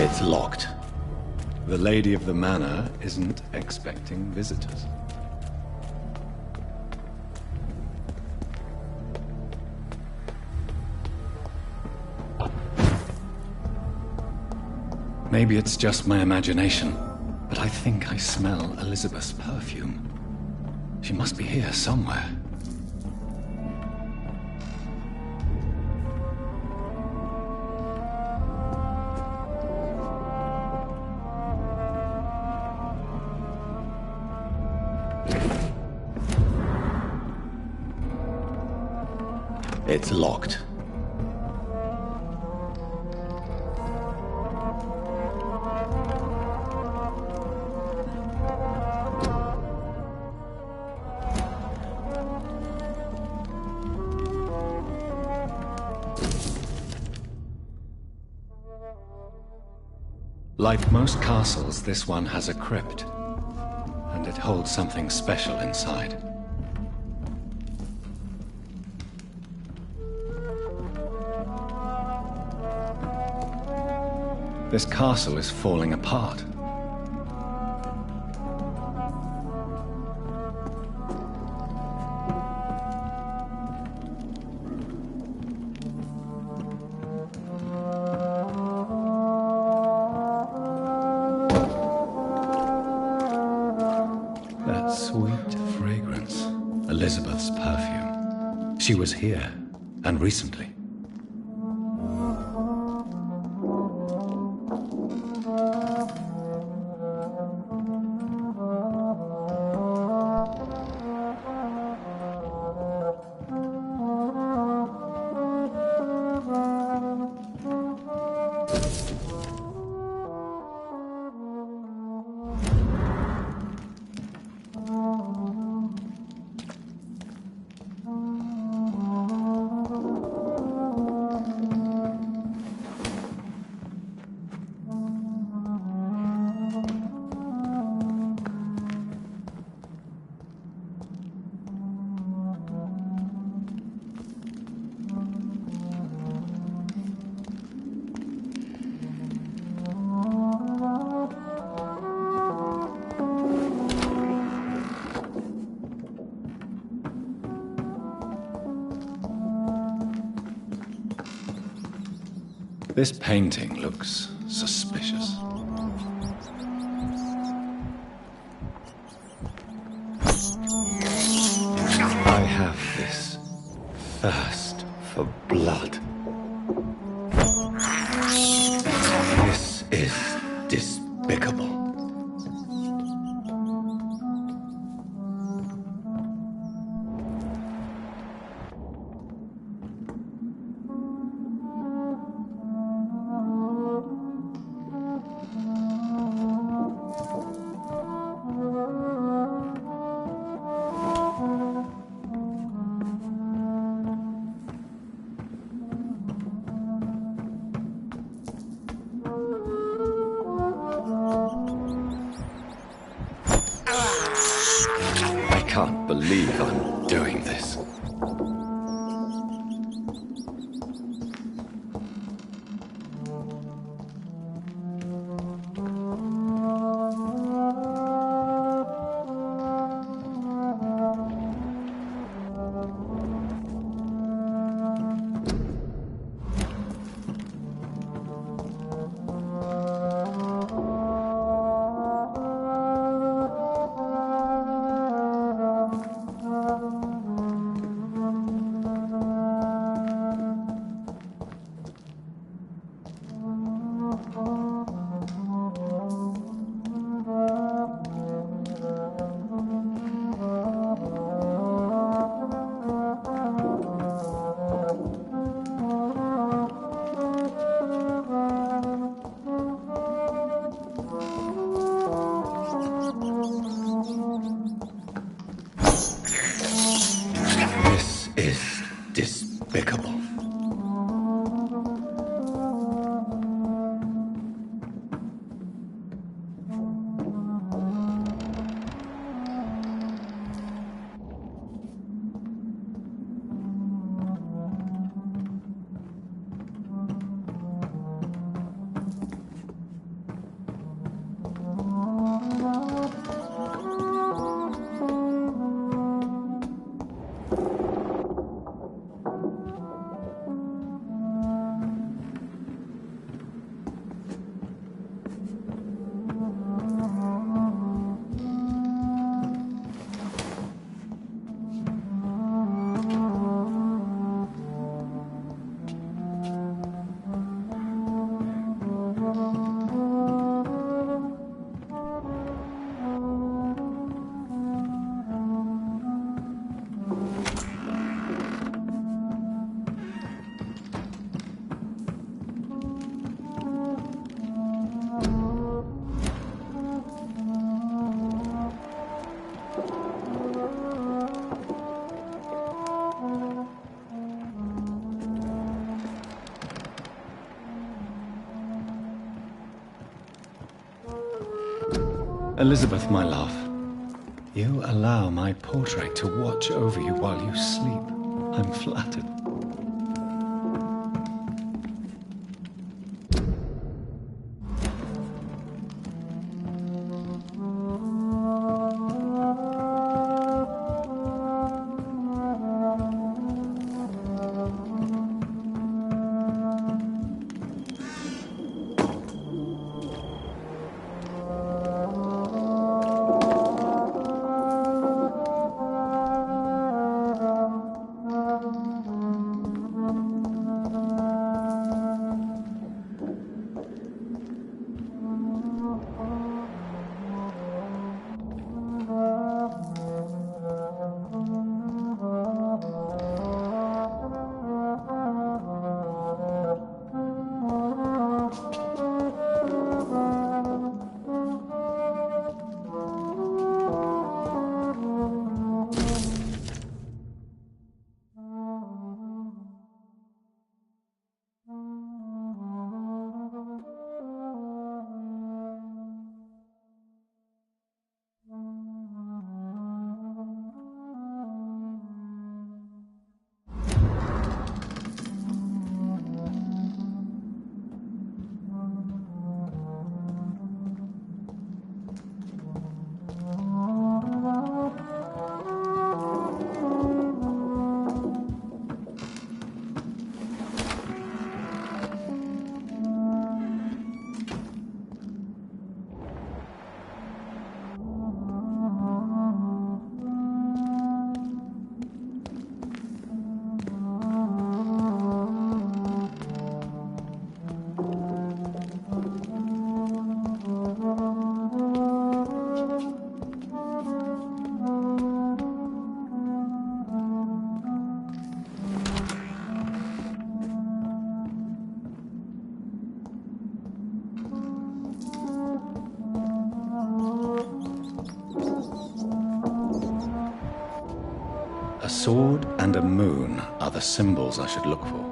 It's locked. The lady of the manor isn't expecting visitors. Maybe it's just my imagination, but I think I smell Elizabeth's perfume. She must be here somewhere. It's locked. Like most castles, this one has a crypt, and it holds something special inside. This castle is falling apart. That sweet fragrance, Elizabeth's perfume. She was here, and recently. This painting looks suspicious. I have this thirst for blood. This is despicable. I can't believe I'm doing this. Elizabeth, my love, you allow my portrait to watch over you while you sleep. I'm flattered. A sword and a moon are the symbols I should look for.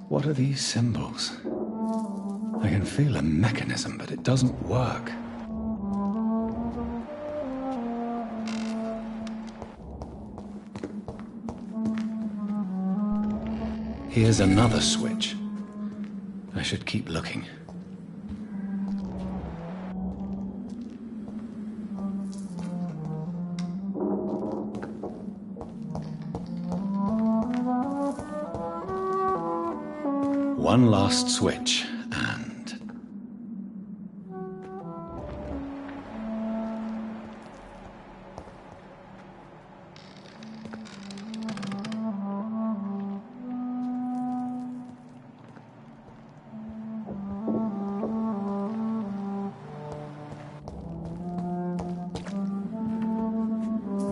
What are these symbols? I can feel a mechanism, but it doesn't work. Here's another switch. I should keep looking. One last switch, and...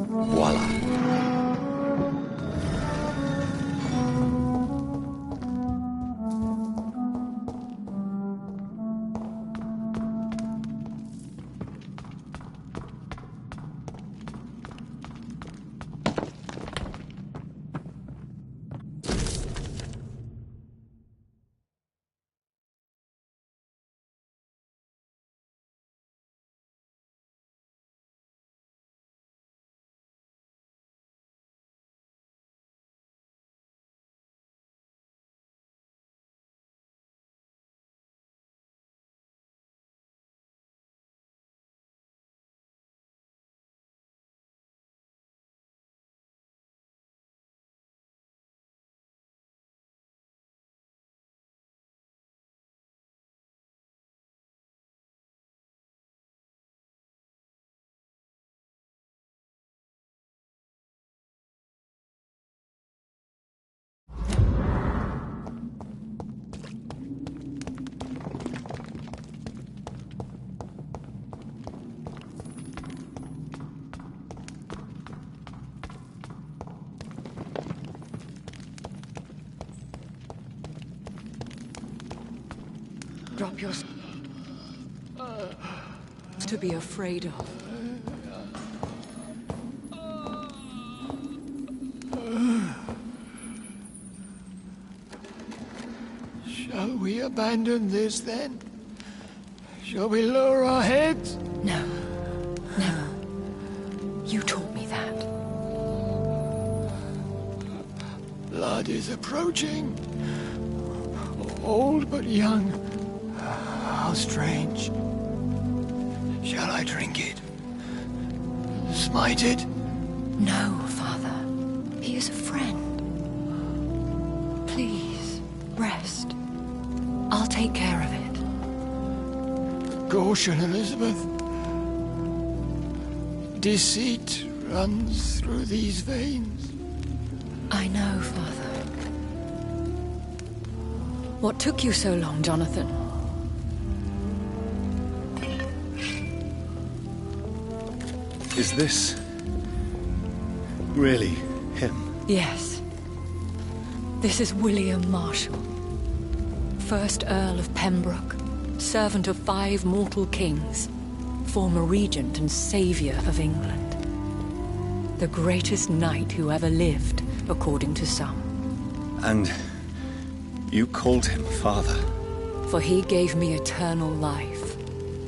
voila. Drop your... to be afraid of. Shall we abandon this then? Shall we lower our heads? No. Never. You taught me that. Blood is approaching. Old but young. How strange. Shall I drink it? Smite it? No, Father. He is a friend. Please, rest. I'll take care of it. Caution, Elizabeth. Deceit runs through these veins. I know, Father. What took you so long, Jonathan? Is this really him? Yes. This is William Marshall, 1st Earl of Pembroke, servant of 5 mortal kings, former regent and saviour of England. The greatest knight who ever lived, according to some. And you called him father? For he gave me eternal life,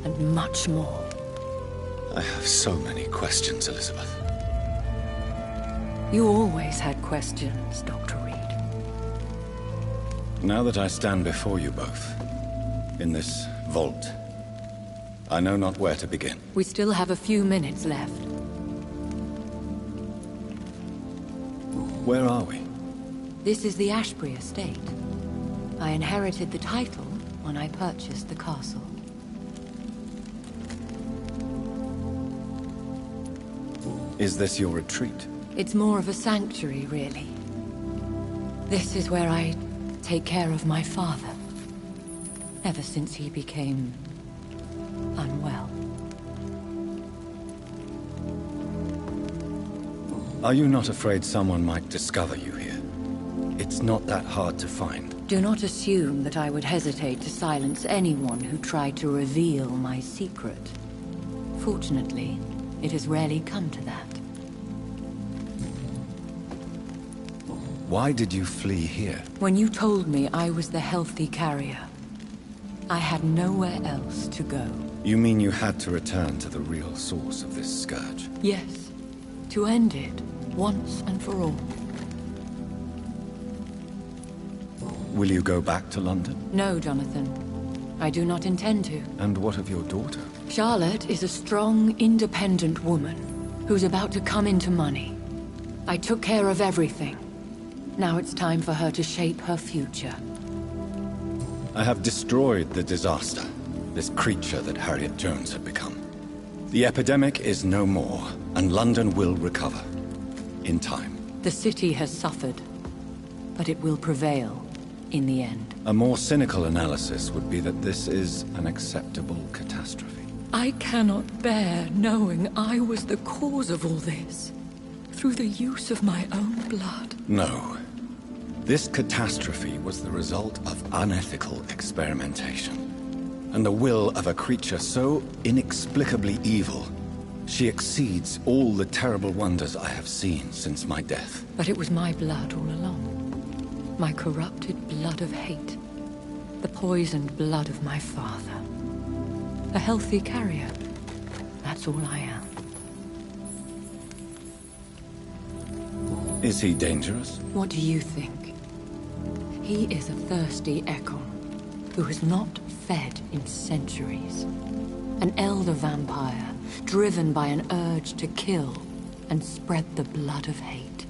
and much more. I have so many questions, Elizabeth. You always had questions, Dr. Reed. Now that I stand before you both, in this vault, I know not where to begin. We still have a few minutes left. Where are we? This is the Ashbury estate. I inherited the title when I purchased the castle. Is this your retreat? It's more of a sanctuary, really. This is where I take care of my father. Ever since he became unwell. Are you not afraid someone might discover you here? It's not that hard to find. Do not assume that I would hesitate to silence anyone who tried to reveal my secret. Fortunately, it has rarely come to that. Why did you flee here? When you told me I was the healthy carrier, I had nowhere else to go. You mean you had to return to the real source of this scourge? Yes, to end it, once and for all. Will you go back to London? No, Jonathan. I do not intend to. And what of your daughter? Charlotte is a strong, independent woman who's about to come into money. I took care of everything. Now it's time for her to shape her future. I have destroyed the disaster, this creature that Harriet Jones had become. The epidemic is no more, and London will recover. In time. The city has suffered, but it will prevail in the end. A more cynical analysis would be that this is an acceptable catastrophe. I cannot bear knowing I was the cause of all this, through the use of my own blood. No. This catastrophe was the result of unethical experimentation, and the will of a creature so inexplicably evil. She exceeds all the terrible wonders I have seen since my death. But it was my blood all along. My corrupted blood of hate. The poisoned blood of my father. A healthy carrier. That's all I am. Is he dangerous? What do you think? He is a thirsty Ekon, who has not fed in centuries. An elder vampire, driven by an urge to kill and spread the blood of hate.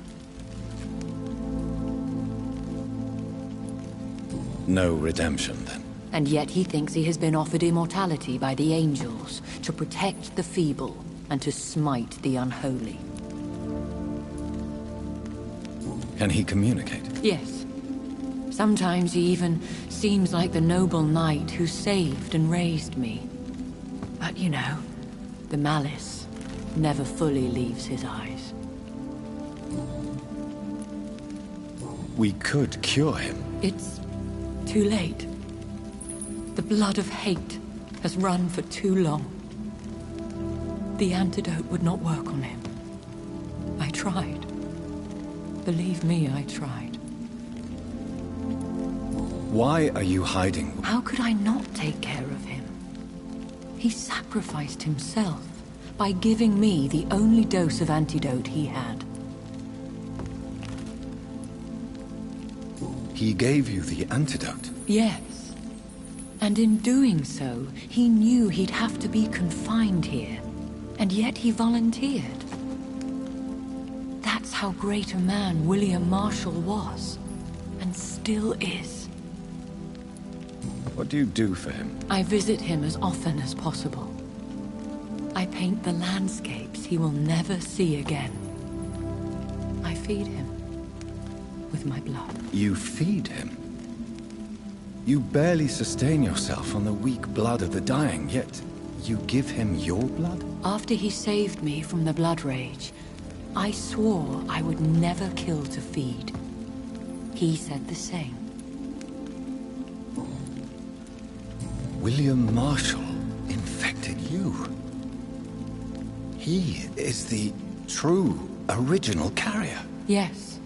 No redemption, then. And yet he thinks he has been offered immortality by the angels to protect the feeble and to smite the unholy. Can he communicate? Yes. Sometimes he even seems like the noble knight who saved and raised me. But you know, the malice never fully leaves his eyes. We could cure him. It's too late. The blood of hate has run for too long. The antidote would not work on him. I tried. Believe me, I tried. Why are you hiding? How could I not take care of him? He sacrificed himself by giving me the only dose of antidote he had. He gave you the antidote? Yes. And in doing so, he knew he'd have to be confined here. And yet he volunteered. That's how great a man William Marshall was. And still is. What do you do for him? I visit him as often as possible. I paint the landscapes he will never see again. I feed him with my blood. You feed him? You barely sustain yourself on the weak blood of the dying, yet you give him your blood? After he saved me from the blood rage, I swore I would never kill to feed. He said the same. William Marshall infected you. He is the true, original carrier. Yes.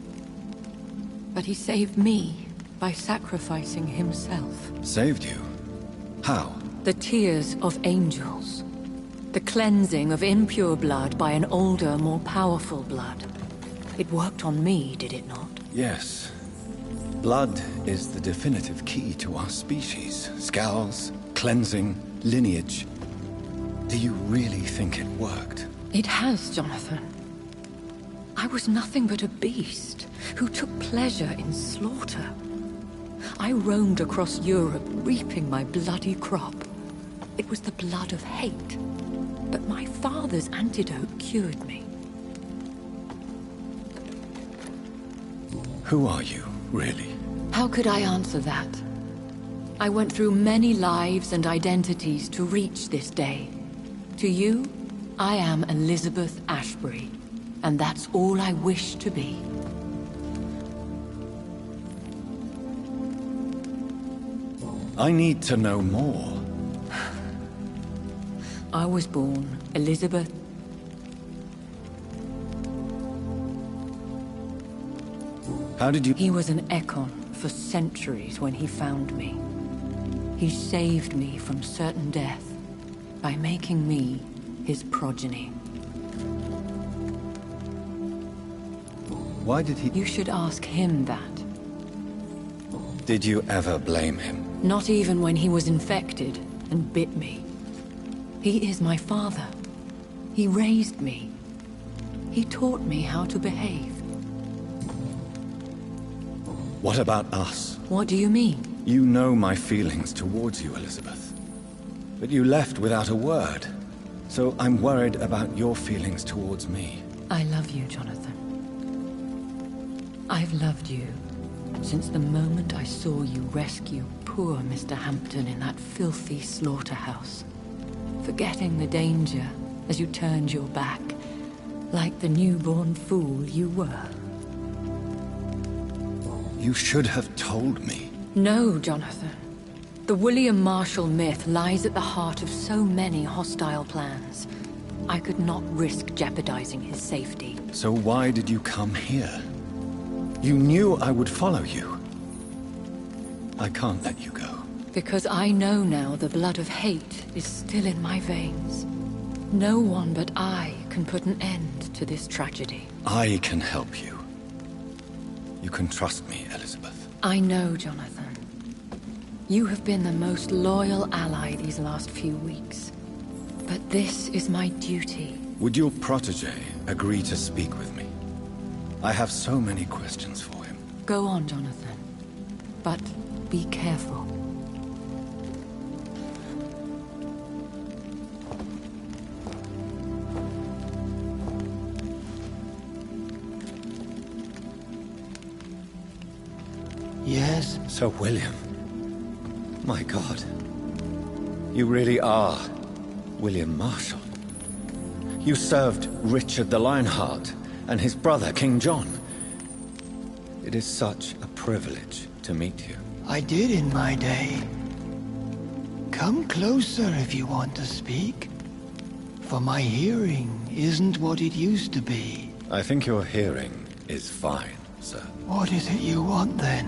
But he saved me by sacrificing himself. Saved you? How? The tears of angels. The cleansing of impure blood by an older, more powerful blood. It worked on me, did it not? Yes. Blood is the definitive key to our species. Scowls, cleansing, lineage. Do you really think it worked? It has, Jonathan. I was nothing but a beast who took pleasure in slaughter. I roamed across Europe, reaping my bloody crop. It was the blood of hate. But my father's antidote cured me. Who are you, really? How could I answer that? I went through many lives and identities to reach this day. To you, I am Elizabeth Ashbury, and that's all I wish to be. I need to know more. I was born Elizabeth. How did you... He was an Ekon for centuries when he found me. He saved me from certain death by making me his progeny. Why did he... You should ask him that. Did you ever blame him? Not even when he was infected and bit me. He is my father. He raised me. He taught me how to behave. What about us? What do you mean? You know my feelings towards you, Elizabeth. But you left without a word. So I'm worried about your feelings towards me. I love you, Jonathan. I've loved you since the moment I saw you rescue poor Mr. Hampton in that filthy slaughterhouse. Forgetting the danger as you turned your back, like the newborn fool you were. You should have told me. No, Jonathan. The William Marshall myth lies at the heart of so many hostile plans. I could not risk jeopardizing his safety. So why did you come here? You knew I would follow you. I can't let you go. Because I know now the blood of hate is still in my veins. No one but I can put an end to this tragedy. I can help you. You can trust me, Elizabeth. I know, Jonathan. You have been the most loyal ally these last few weeks. But this is my duty. Would your protégé agree to speak with me? I have so many questions for him. Go on, Jonathan. But be careful. Yes? Sir William. My God. You really are William Marshall. You served Richard the Lionheart and his brother, King John. It is such a privilege to meet you. I did in my day. Come closer if you want to speak. For my hearing isn't what it used to be. I think your hearing is fine, sir. What is it you want, then?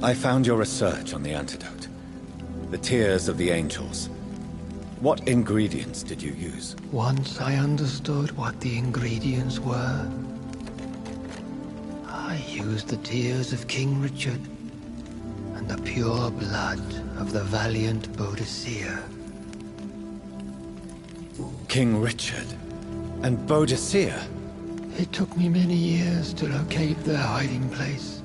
I found your research on the antidote. The tears of the angels. What ingredients did you use? Once I understood what the ingredients were, I used the tears of King Richard and the pure blood of the valiant Boadicea. King Richard and Boadicea? It took me many years to locate their hiding place.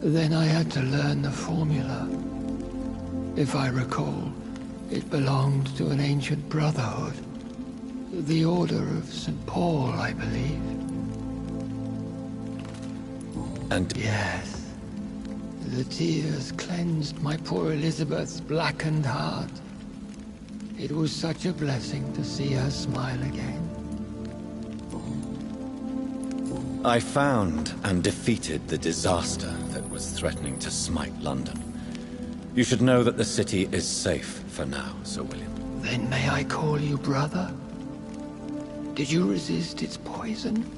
Then I had to learn the formula. If I recall, it belonged to an ancient brotherhood. The Order of St. Paul, I believe. And... Yes. The tears cleansed my poor Elizabeth's blackened heart. It was such a blessing to see her smile again. I found and defeated the disaster that was threatening to smite London. You should know that the city is safe for now, Sir William. Then may I call you brother? Did you resist its poison?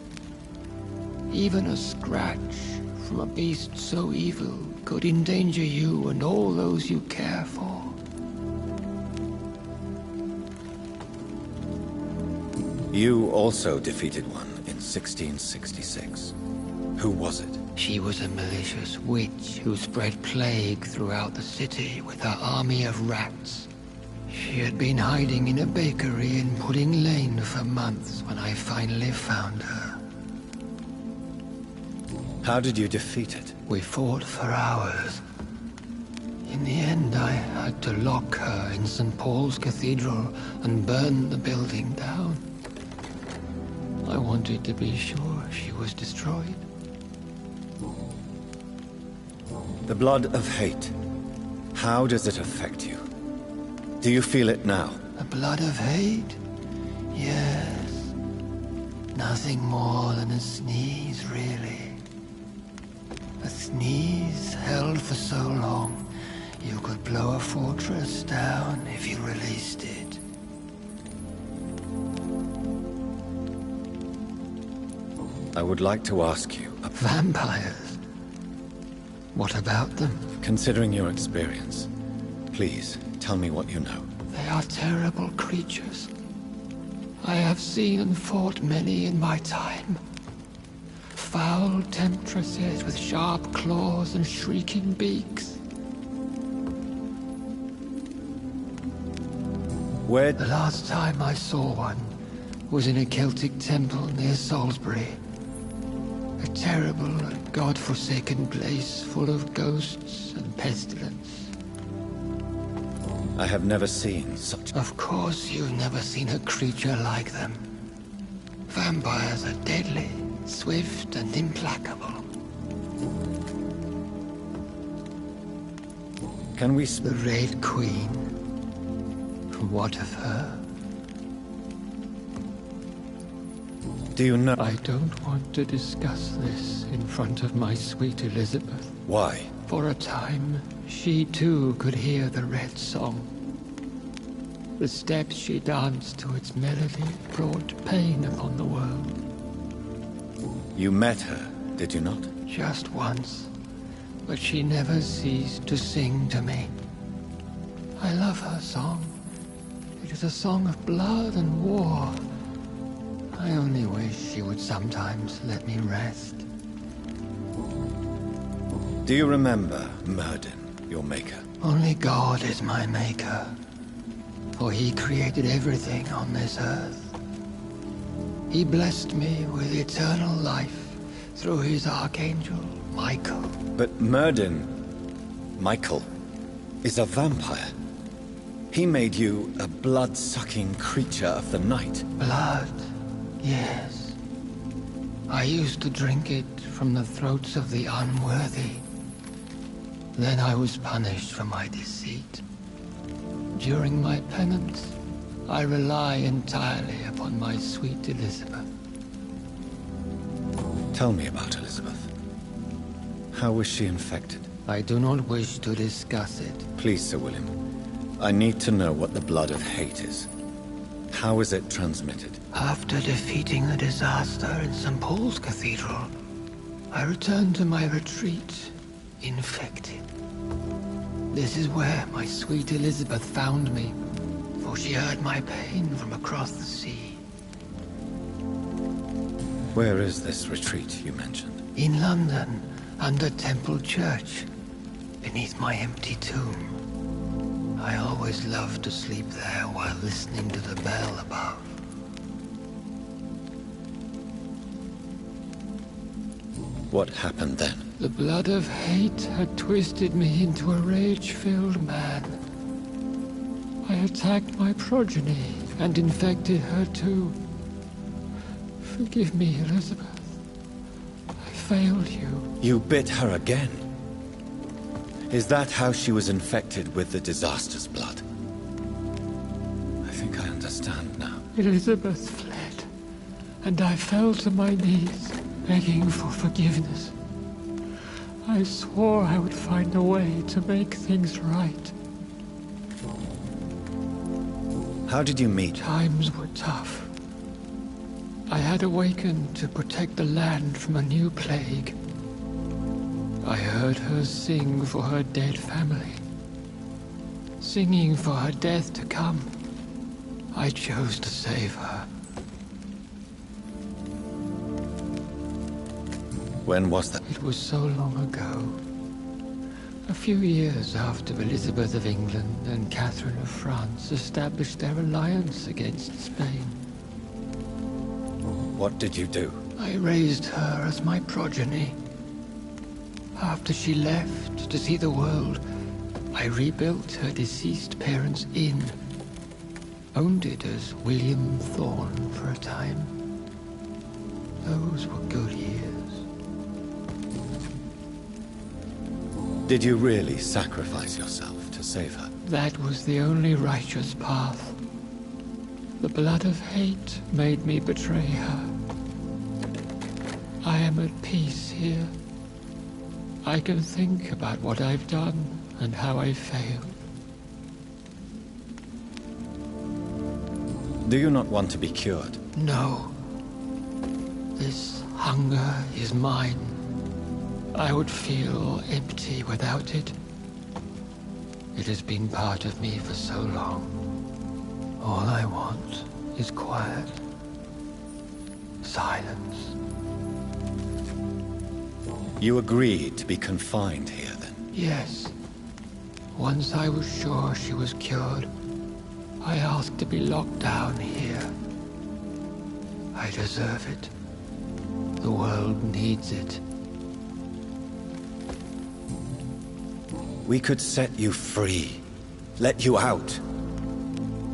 Even a scratch from a beast so evil could endanger you and all those you care for. You also defeated one in 1666. Who was it? She was a malicious witch who spread plague throughout the city with her army of rats. She had been hiding in a bakery in Pudding Lane for months when I finally found her. How did you defeat it? We fought for hours. In the end, I had to lock her in St. Paul's Cathedral and burn the building down. I wanted to be sure she was destroyed. The blood of hate. How does it affect you? Do you feel it now? The blood of hate? Yes. Nothing more than a sneeze, really. A sneeze held for so long, you could blow a fortress down if you released it. I would like to ask you... Vampires? What about them? Considering your experience, please tell me what you know. They are terrible creatures. I have seen and fought many in my time. Foul temptresses with sharp claws and shrieking beaks. Where... The last time I saw one was in a Celtic temple near Salisbury. A terrible and god-forsaken place full of ghosts and pestilence. I have never seen such... Of course you've never seen a creature like them. Vampires are deadly, swift and implacable. Can we... The Red Queen. What of her? Do you know... I don't want to discuss this in front of my sweet Elizabeth. Why? For a time, she too could hear the Red Song. The steps she danced to its melody brought pain upon the world. You met her, did you not? Just once, but she never ceased to sing to me. I love her song. It is a song of blood and war. I only wish she would sometimes let me rest. Do you remember Myrddin, your maker? Only God is my maker, for he created everything on this earth. He blessed me with eternal life through his archangel, Michael. But Myrddin, Michael, is a vampire. He made you a blood-sucking creature of the night. Blood, yes. I used to drink it from the throats of the unworthy. Then I was punished for my deceit. During my penance, I rely entirely upon my sweet Elizabeth. Tell me about Elizabeth. How was she infected? I do not wish to discuss it. Please, Sir William. I need to know what the blood of hate is. How is it transmitted? After defeating the disaster in St. Paul's Cathedral, I returned to my retreat, infected. This is where my sweet Elizabeth found me, for she heard my pain from across the sea. Where is this retreat you mentioned? In London, under Temple Church, beneath my empty tomb. I always loved to sleep there while listening to the bell above. What happened then? The blood of hate had twisted me into a rage-filled man. I attacked my progeny and infected her too. Forgive me, Elizabeth. I failed you. You bit her again? Is that how she was infected with the disaster's blood? I think I understand now. Elizabeth fled, and I fell to my knees, begging for forgiveness. I swore I would find a way to make things right. How did you meet? Times were tough. I had awakened to protect the land from a new plague. I heard her sing for her dead family. Singing for her death to come. I chose to save her. When was that? It was so long ago. A few years after Elizabeth of England and Catherine of France established their alliance against Spain. What did you do? I raised her as my progeny. After she left to see the world, I rebuilt her deceased parents' inn. Owned it as William Thorne for a time. Those were good years. Did you really sacrifice yourself to save her? That was the only righteous path. The blood of hate made me betray her. I am at peace here. I can think about what I've done and how I failed. Do you not want to be cured? No. This hunger is mine. I would feel empty without it. It has been part of me for so long. All I want is quiet. Silence. You agreed to be confined here, then? Yes. Once I was sure she was cured, I asked to be locked down here. I deserve it. The world needs it. We could set you free. Let you out.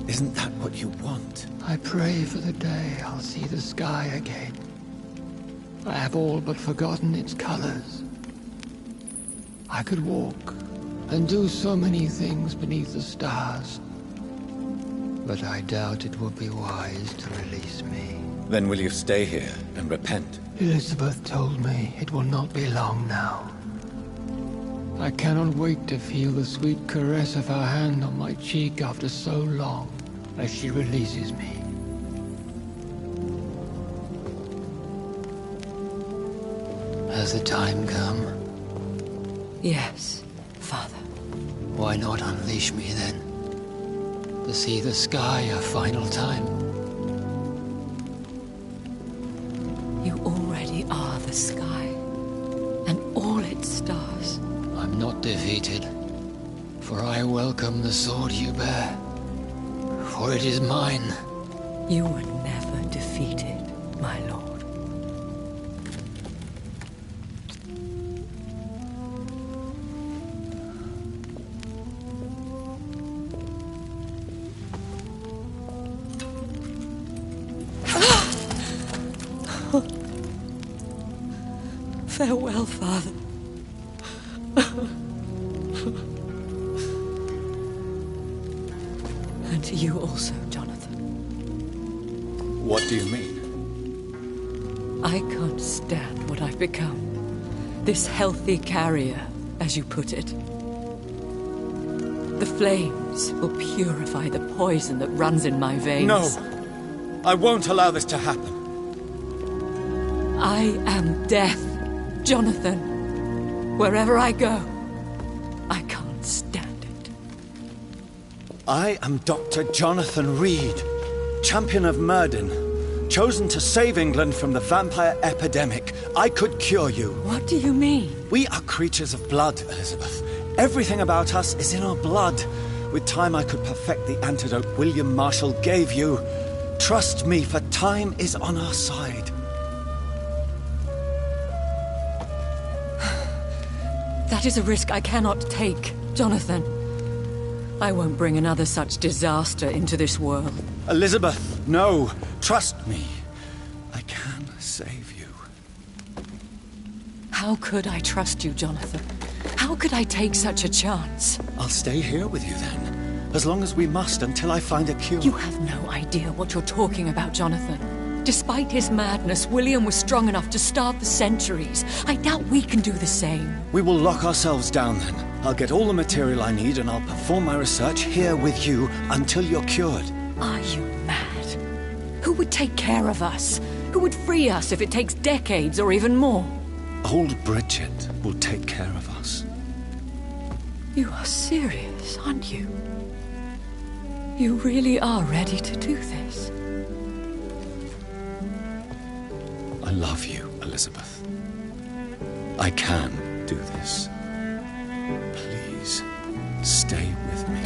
Isn't that what you want? I pray for the day I'll see the sky again. I have all but forgotten its colors. I could walk and do so many things beneath the stars. But I doubt it would be wise to release me. Then will you stay here and repent? Elizabeth told me it will not be long now. I cannot wait to feel the sweet caress of her hand on my cheek after so long as she releases me. Has the time come? Yes, Father. Why not unleash me then? To see the sky a final time? You already are the sky, and all its stars. I'm not defeated, for I welcome the sword you bear, for it is mine. You were never defeated, my lord. Farewell, Father. And to you also, Jonathan. What do you mean? I can't stand what I've become. This healthy carrier as you put it. The flames will purify the poison that runs in my veins. No! I won't allow this to happen. I am death, Jonathan. Wherever I go, I can't stand it. I am Dr. Jonathan Reed, champion of Myrddin, chosen to save England from the vampire epidemic. I could cure you. What do you mean? We are creatures of blood, Elizabeth. Everything about us is in our blood. With time, I could perfect the antidote William Marshall gave you. Trust me, for time is on our side. That is a risk I cannot take, Jonathan. I won't bring another such disaster into this world. Elizabeth, no. Trust me. I can save you. How could I trust you, Jonathan? How could I take such a chance? I'll stay here with you then. As long as we must, until I find a cure. You have no idea what you're talking about, Jonathan. Despite his madness, William was strong enough to start the centuries. I doubt we can do the same. We will lock ourselves down then. I'll get all the material I need and I'll perform my research here with you until you're cured. Are you mad? Who would take care of us? Who would free us if it takes decades or even more? Old Bridget will take care of us. You are serious, aren't you? You really are ready to do this? I love you, Elizabeth. I can do this. Please, stay with me.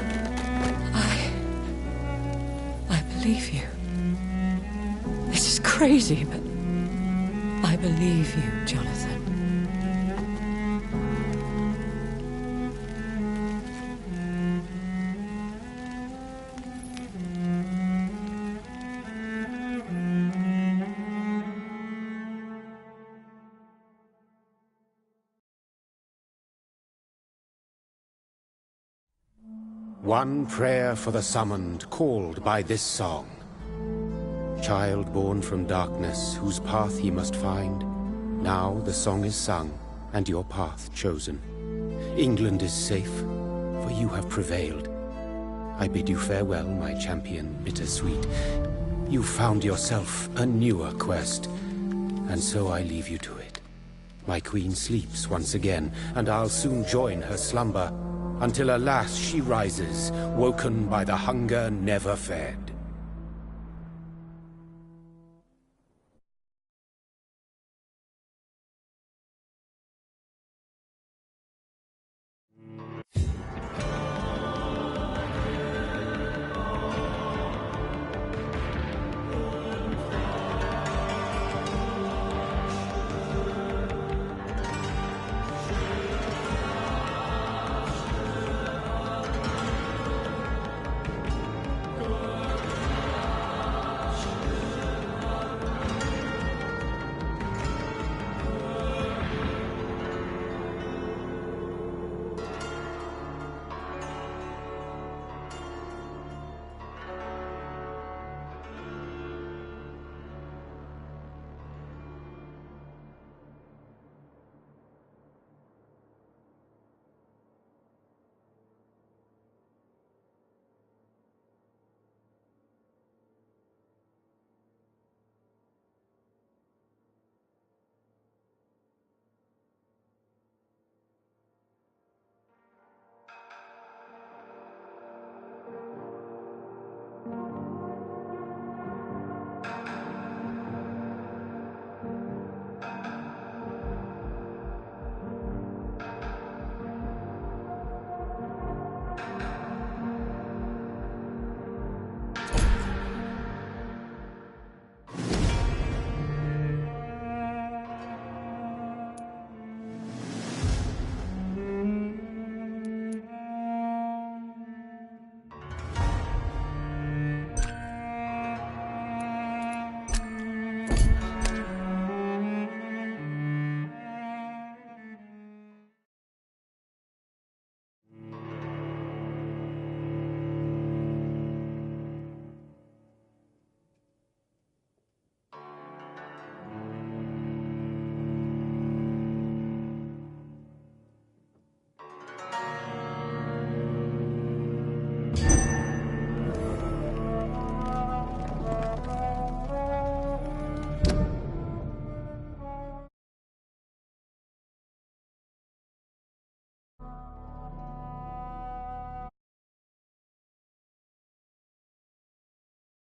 I believe you. This is crazy, but I believe you, Jonathan. One prayer for the summoned, called by this song. Child born from darkness, whose path he must find. Now the song is sung, and your path chosen. England is safe, for you have prevailed. I bid you farewell, my champion bittersweet. You found yourself a newer quest, and so I leave you to it. My queen sleeps once again, and I'll soon join her slumber, until alas she rises, woken by the hunger never fed.